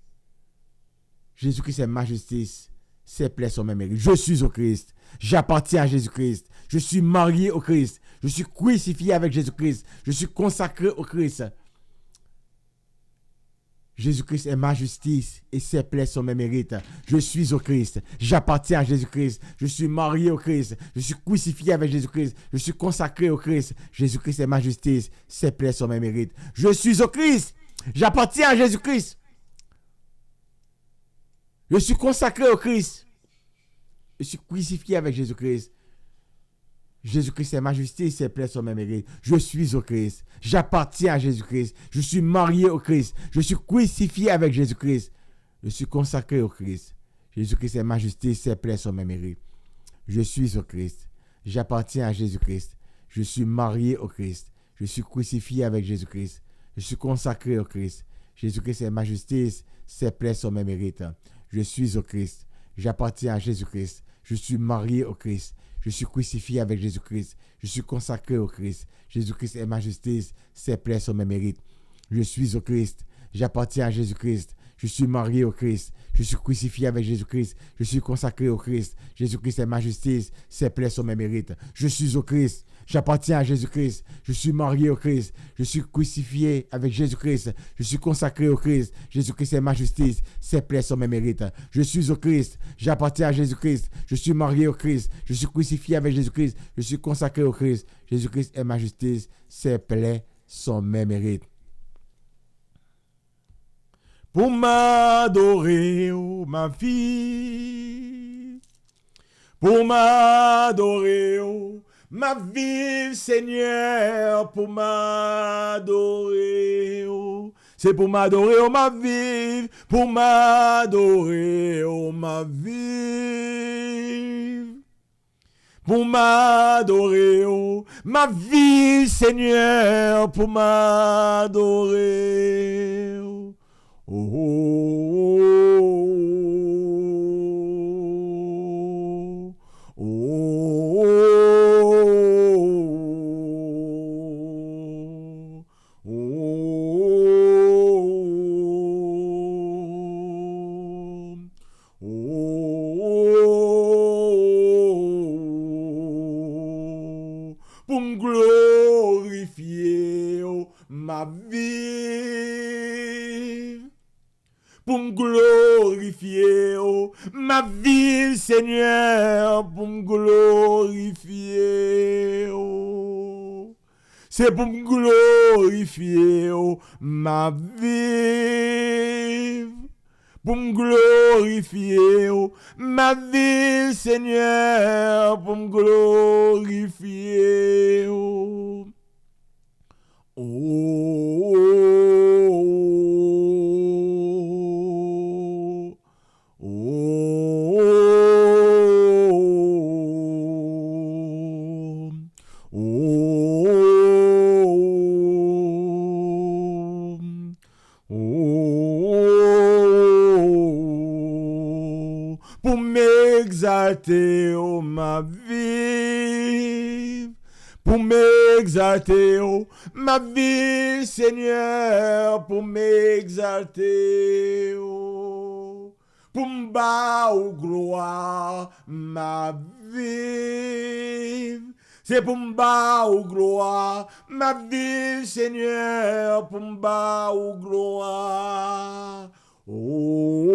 Jésus-Christ est ma justice. Ses plaies sont mes mérites. Je suis au Christ. J'appartiens à Jésus-Christ. Je suis marié au Christ. Je suis crucifié avec Jésus-Christ. Je suis consacré au Christ. Jésus-Christ est ma justice et ses plaies sont mes mérites. Je suis au Christ. J'appartiens à Jésus-Christ. Je suis marié au Christ. Je suis crucifié avec Jésus-Christ. Je suis consacré au Christ. Jésus-Christ est ma justice. Ses plaies sont mes mérites. Je suis au Christ. J'appartiens à Jésus-Christ. Je suis consacré au Christ. Je suis crucifié avec Jésus-Christ. Jésus-Christ est ma justice, ses plaies sont mes mérites. Je suis au Christ. J'appartiens à Jésus-Christ. Je suis marié au Christ. Je suis crucifié avec Jésus-Christ. Je suis consacré au Christ. Jésus-Christ est ma justice, ses plaies sont mes mérites. Je suis au Christ. J'appartiens à Jésus-Christ. Je suis marié au Christ. Je suis crucifié avec Jésus-Christ. Je suis consacré au Christ. Jésus-Christ est ma justice, ses plaies sont mes mérites. Je suis au Christ. J'appartiens à Jésus-Christ. Je suis marié au Christ. Je suis crucifié avec Jésus-Christ. Je suis consacré au Christ. Jésus-Christ est ma justice. Ses plaies sont mes mérites. Je suis au Christ. J'appartiens à Jésus-Christ. Je suis marié au Christ. Je suis crucifié avec Jésus-Christ. Je suis consacré au Christ. Jésus-Christ est ma justice. Ses plaies sont mes mérites. Je suis au Christ. J'appartiens à Jésus-Christ. Je suis marié au Christ. Je suis crucifié avec Jésus-Christ. Je suis consacré au Christ. Jésus-Christ est ma justice. Ses plaies sont mes mérites. Je suis au Christ. J'appartiens à Jésus-Christ. Je suis marié au Christ. Je suis crucifié avec Jésus-Christ. Je suis consacré au Christ. Jésus-Christ est ma justice. Ses plaies sont mes mérites. Pour m'adorer, oh, ma vie. Pour m'adorer, oh, ma vie, Seigneur, pour m'adorer, oh. C'est pour m'adorer, oh, ma vie, pour m'adorer, oh, ma vie. Pour m'adorer, oh, ma vie, Seigneur, pour m'adorer, oh. Oh, oh, oh, oh, oh, oh, oh, pour me glorifier, oh, ma vie. Pour me glorifier, oh, ma vie, Seigneur, pour me glorifier, oh. C'est pour me glorifier, oh, ma vie. Pour me glorifier, oh, ma vie, Seigneur, pour me glorifier, oh. Oh, pour m'exalter, oh, ma vie. Pour m'exalter, oh, ma vie, Seigneur, pour m'exalter, oh, pour m'battre au gloire, ma vie. C'est pour m'battre au gloire, ma vie, Seigneur, pour m'battre au gloire. Oh,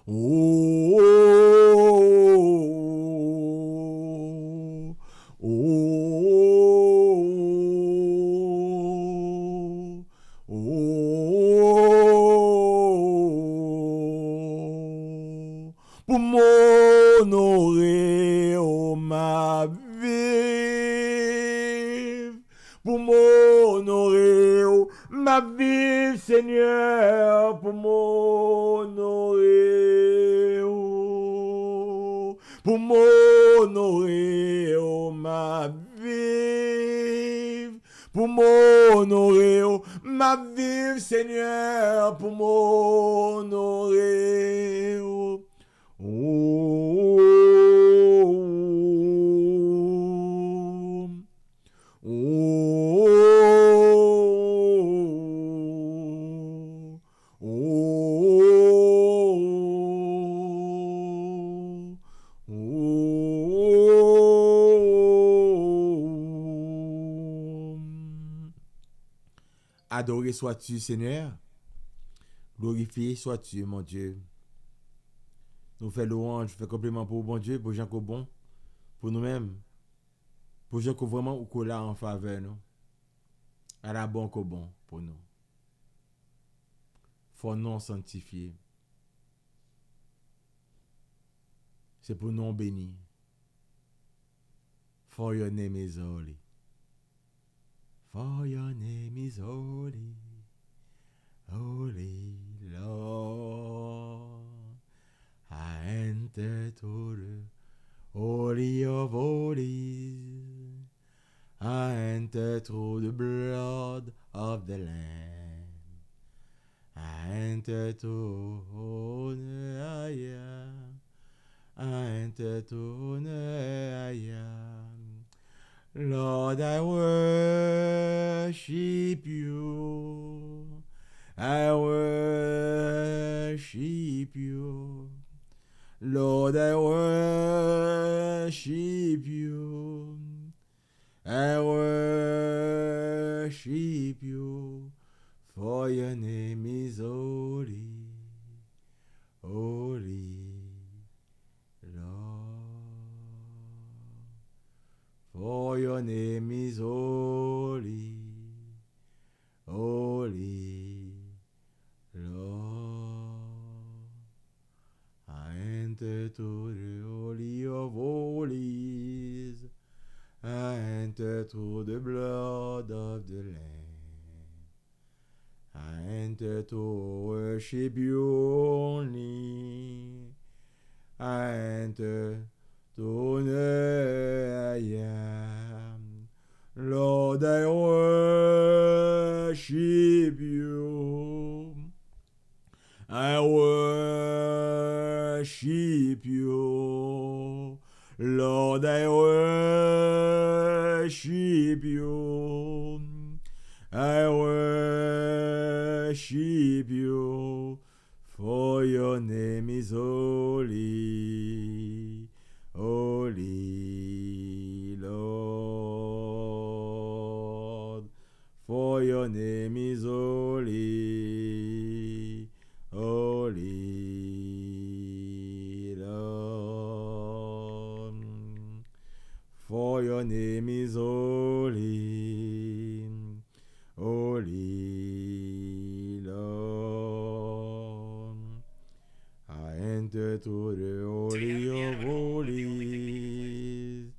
oh, oh, oh, oh, oh, pour m'honorer, oh, ma vie, Seigneur, pour m'honorer, oh, pour m'honorer, oh, ma vie, pour m'honorer, oh, ma vie, Seigneur, pour m'honorer, oh, oh, oh, Adoré sois-tu, Seigneur. Glorifié sois-tu, mon Dieu. Nous faisons louange, nous faisons compliment pour bon Dieu, pour Jean bon, pour nous-mêmes, pour Jean qui vraiment ou là en faveur nous. À la bon qu'au bon pour nous. Faut non sanctifié. C'est pour nous béni. For your name is holy. For your name is holy. Holy Lord. I enter to the holy of holies. I enter through the blood of the Lamb. I enter to honor I am. I enter to honor I am. Lord, I worship you. I worship you. Lord, I worship you. I worship you, for your name is holy, holy Lord. For your name is holy, holy Lord. I enter to the holy of holies. I enter through the blood of the Lamb. I enter to worship you only. I enter to honor I am. Lord, I worship you. I worship you. Lord, I worship you. I worship you, for your name is holy, holy Lord. For your name is holy, holy Lord. For your name is holy, holy Lord. I enter to the holy of holies.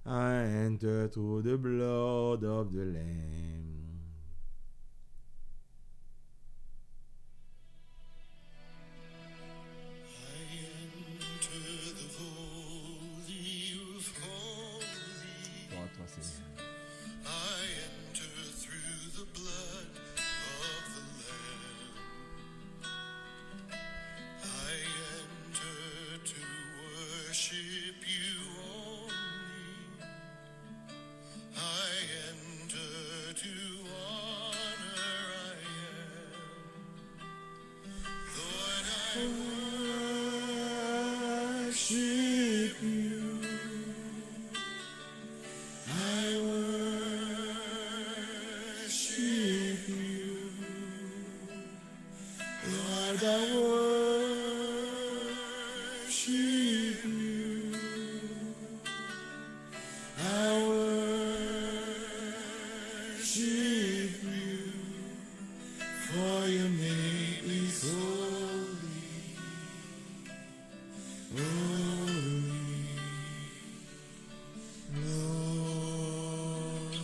I enter to the blood of the Lamb. Worship you. I worship you. Lord, I worship you. I worship you. For your name is holy. Holy Lord.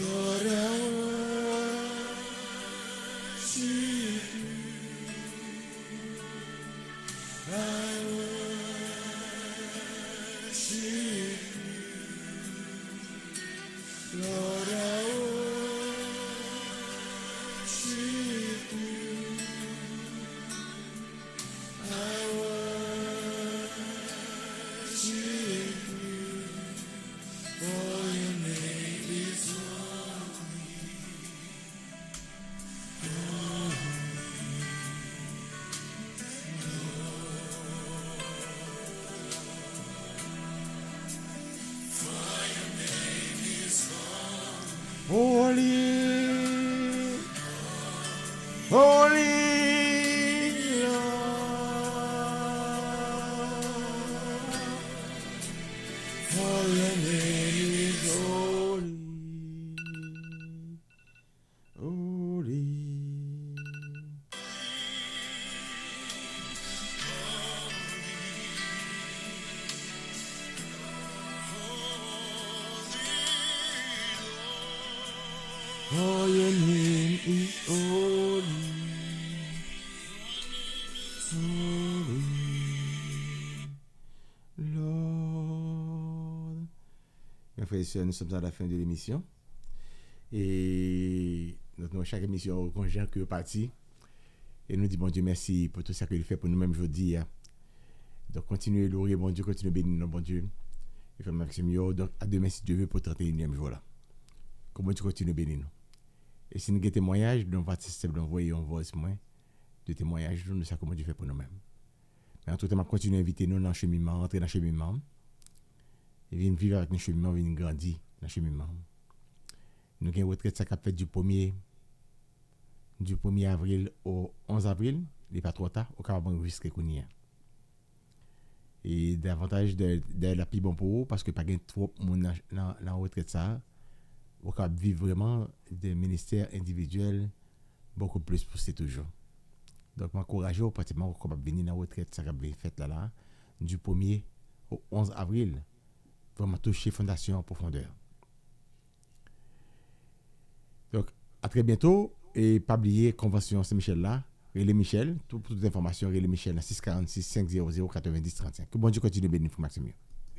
Lord, I worship you. I worship you. Lord, I worship you. I worship you. For your name is holy, holy Lord, for your name is holy, holy. For your name is holy, holy, Lord. Mes frères et sœurs, nous sommes à la fin de l'émission. Et dans chaque émission, on conjure que parti. Et nous disons, bon Dieu, merci pour tout ça qu'il fait pour nous-mêmes aujourd'hui. Donc, continuez louer, bon Dieu, continuez bénir, bon Dieu. Et faire maximum. Donc, à demain, si Dieu veut, pour 31e jour là. Comment tu continues à bénir nous? Et si nous avons des témoignages, nous participons d'envoyer un voice de témoignages, nous savons comment Dieu fait pour nous-mêmes. Mais en tout temps, je continue à inviter nous dans le cheminement, entrer dans le cheminement. Et venir vivre avec le cheminement, venir grandir dans le cheminement. Nous avons une retraite qui a fait du 1er avril au 11 avril, il n'est pas trop tard, au cas où on enregistre Kounia. Et davantage de la plus bon pour vous, parce que pas de trop de monde dans la retraite ça. On peut vivre vraiment des ministères individuels beaucoup plus poussés toujours. Donc, je m'encourage pratiquement à venir dans la retraite, ça va être fait là, du 1er au 11 avril, vraiment toucher fondation en profondeur. Donc, à très bientôt, et pas oublier Convention Saint-Michel là, Relais Michel, toutes les informations, Relais Michel, 646 500 90 35. Que bon Dieu continue de bénir pour Maxime.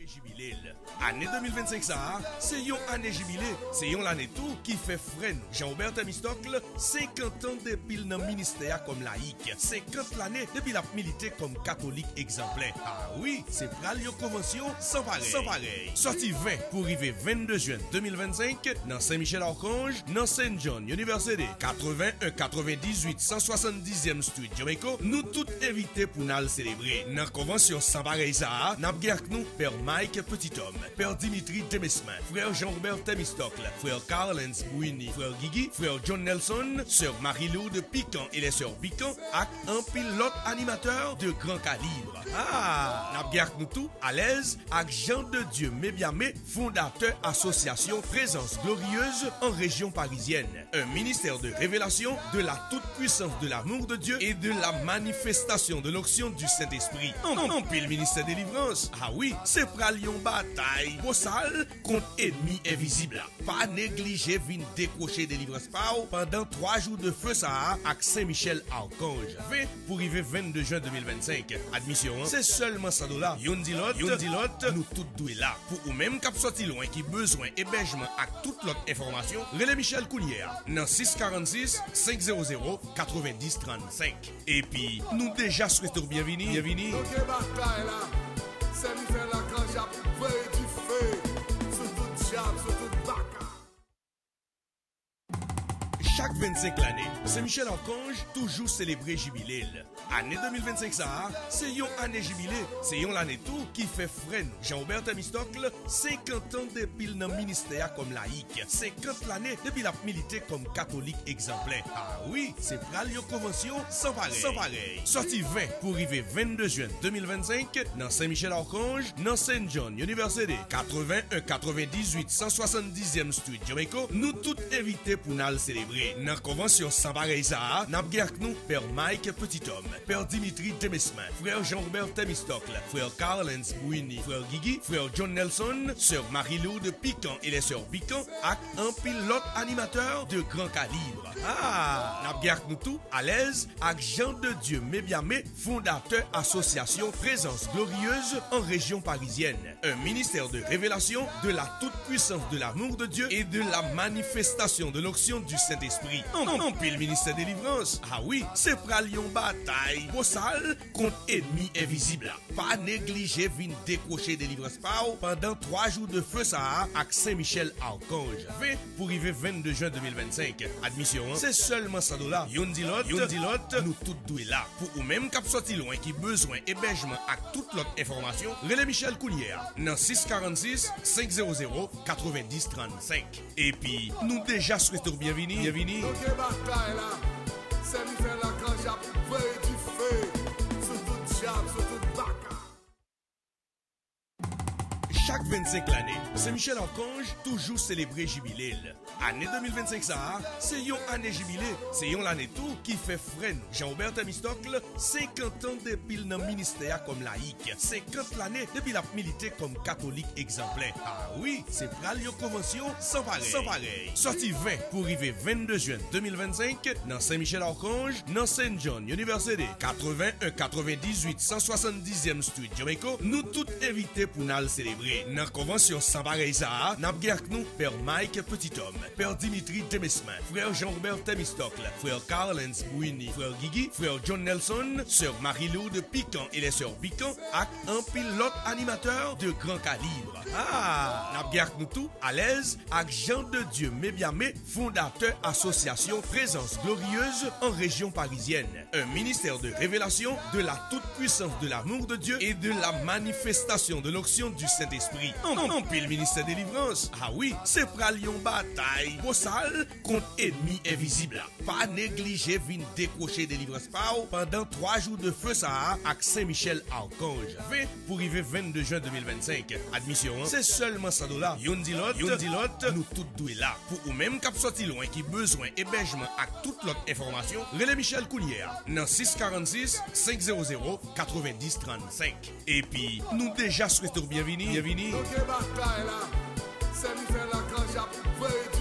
Jubilé. Année 2025 ça, c'est une année jubilé, c'est une année tout qui fait freine. Jean-Aubert Temistocle, 50 ans depuis le ministère comme laïque, 50 l'année depuis la milité comme catholique exemplaire. Ah oui, c'est pral une convention sans pareil. Sorti 20 pour arriver 22 juin 2025 dans Saint-Michel-Archange, dans Saint John University, 81 98 170e Street Jamaica, nous toutes invités pour nous célébrer. Dans convention sans pareil ça, n'a avec nous Père Mike Petit-Homme, Père Dimitri Demesmin, Frère Jean-Robert Temistocle, Frère Carlens Bouini, Frère Guigui, Frère John Nelson, Sœur Marie-Lou de Piquant et les Sœurs Piquant, avec un pilote animateur de grand calibre. Ah, n'a nous tout à l'aise avec Jean de Dieu Mébiamé, fondateur association Présence Glorieuse en région parisienne. Un ministère de révélation, de la toute-puissance de l'amour de Dieu et de la manifestation de l'onction du Saint-Esprit. En pile ministère de délivrance. Ah oui, c'est pralion bataille bossale contre ennemi invisible. Pas négliger vin décrocher délivrance pao pendant 3 jours de feu ça avec Saint-Michel-Archange. 20 pour arriver 22 juin 2025. Admission, c'est seulement $100. Yon dit l'autre, nous tout doués là. Pour ou même cap sorti loin qui besoin hébergement avec toute l'autre information, Relais Michel Counière dans 646 500 90 35. Et puis, nous déjà souhaitons bienvenue. Ok, bataille là, c'est Michel Archange a fait du feu sur toute chave, sur toute bac. Chaque 25 l'année, Saint-Michel-Archange toujours célébré jubilé. Année 2025 ça, c'est une année jubilé, c'est une année tout qui fait freine. Jean-Aubert Temistocle, 50 ans depuis le ministère comme laïque, 50 l'année depuis la milité comme catholique exemplaire. Ah oui, c'est pral une convention sans pareil. Sorti 20 pour arriver 22 juin 2025 dans Saint-Michel-Archange, dans Saint John University, 81 98 170e Street Jamaica, nous toutes invités pour nous célébrer. célébré. Dans la convention sans pareil ça, n'a avec nous Père Mike Petithomme, Père Dimitri Demesmin, Frère Jean-Robert Temistocle, Frère Carlens Bouini, Frère Guigui, Frère John Nelson, Sœur Marie-Lou de Piquant et les Sœurs Piquant, avec un pilote animateur de grand calibre. N'a avec nous tout à l'aise avec Jean de Dieu Mébiamé, fondateur association Présence Glorieuse en région parisienne. Un ministère de révélation, de la toute-puissance de l'amour de Dieu et de la manifestation de l'onction du Saint-Esprit. En pile ministère de délivrance. Ah oui, c'est pralion bataille. Bossal contre ennemi invisible. Pas négliger vin décrocher délivrance pao pendant 3 jours de feu ça avec Saint-Michel-Archange. Fait pour arriver 22 juin 2025. Admission, c'est seulement $100. Yon dit l'autre, nous tous doués là. Pour ou même cap sorti loin qui besoin hébergement avec toute l'autre information, relais Michel Coulière dans 646 500 90 35. Et puis, nous déjà souhaitons bienvenue. Ok, bataille là, c'est Michel Archange a pris du feu sur toute diable, sur toute baka. Chaque 25 l'année, Saint-Michel Archange toujours célébré jubilé. Année 2025 ça, c'est une année jubilé, c'est une l'année tout qui fait freine. Jean-Robert Temistocle, 50 ans depuis le ministère comme laïque, 50 l'année depuis la milité comme catholique exemplaire. Ah oui, c'est pour une convention sans pareil. Sorti 20 pour arriver 22 juin 2025 dans Saint-Michel Archange, dans Saint John University, 81 98 170e Street, Jamaica, nous tous invités pour nous célébrer. Dans la convention sans pareil ça, n'a avec nous Père Mike Petithomme, Père Dimitri Demesmin, Frère Jean-Robert Temistocle, Frère Carlens Bouini, Frère Guigui, Frère John Nelson, Sœur Marie-Lou de Piquant et les Sœurs Piquant, avec un pilote animateur de grand calibre. N'a avec nous tout à l'aise avec Jean de Dieu Mébiamé, fondateur association Présence Glorieuse en région parisienne. Un ministère de révélation, de la toute-puissance de l'amour de Dieu et de la manifestation de l'onction du Saint-Esprit. En pile ministère de délivrance. Ah oui, c'est pralion bataille. Bossal contre ennemi invisible. Pas négliger vin décrocher délivrance pao pendant 3 jours de feu ça avec Saint-Michel-Archange. Fait pour arriver 22 juin 2025. Admission, c'est seulement $100. Yon dit l'autre, nous tous doués là. Pour ou même cap sorti loin qui besoin hébergement avec toute l'autre information, relais Michel Coulière dans 646 500 90 35. Et puis, nous déjà souhaitons bienvenue. Ok, bataille là, c'est Michel Archange a pris du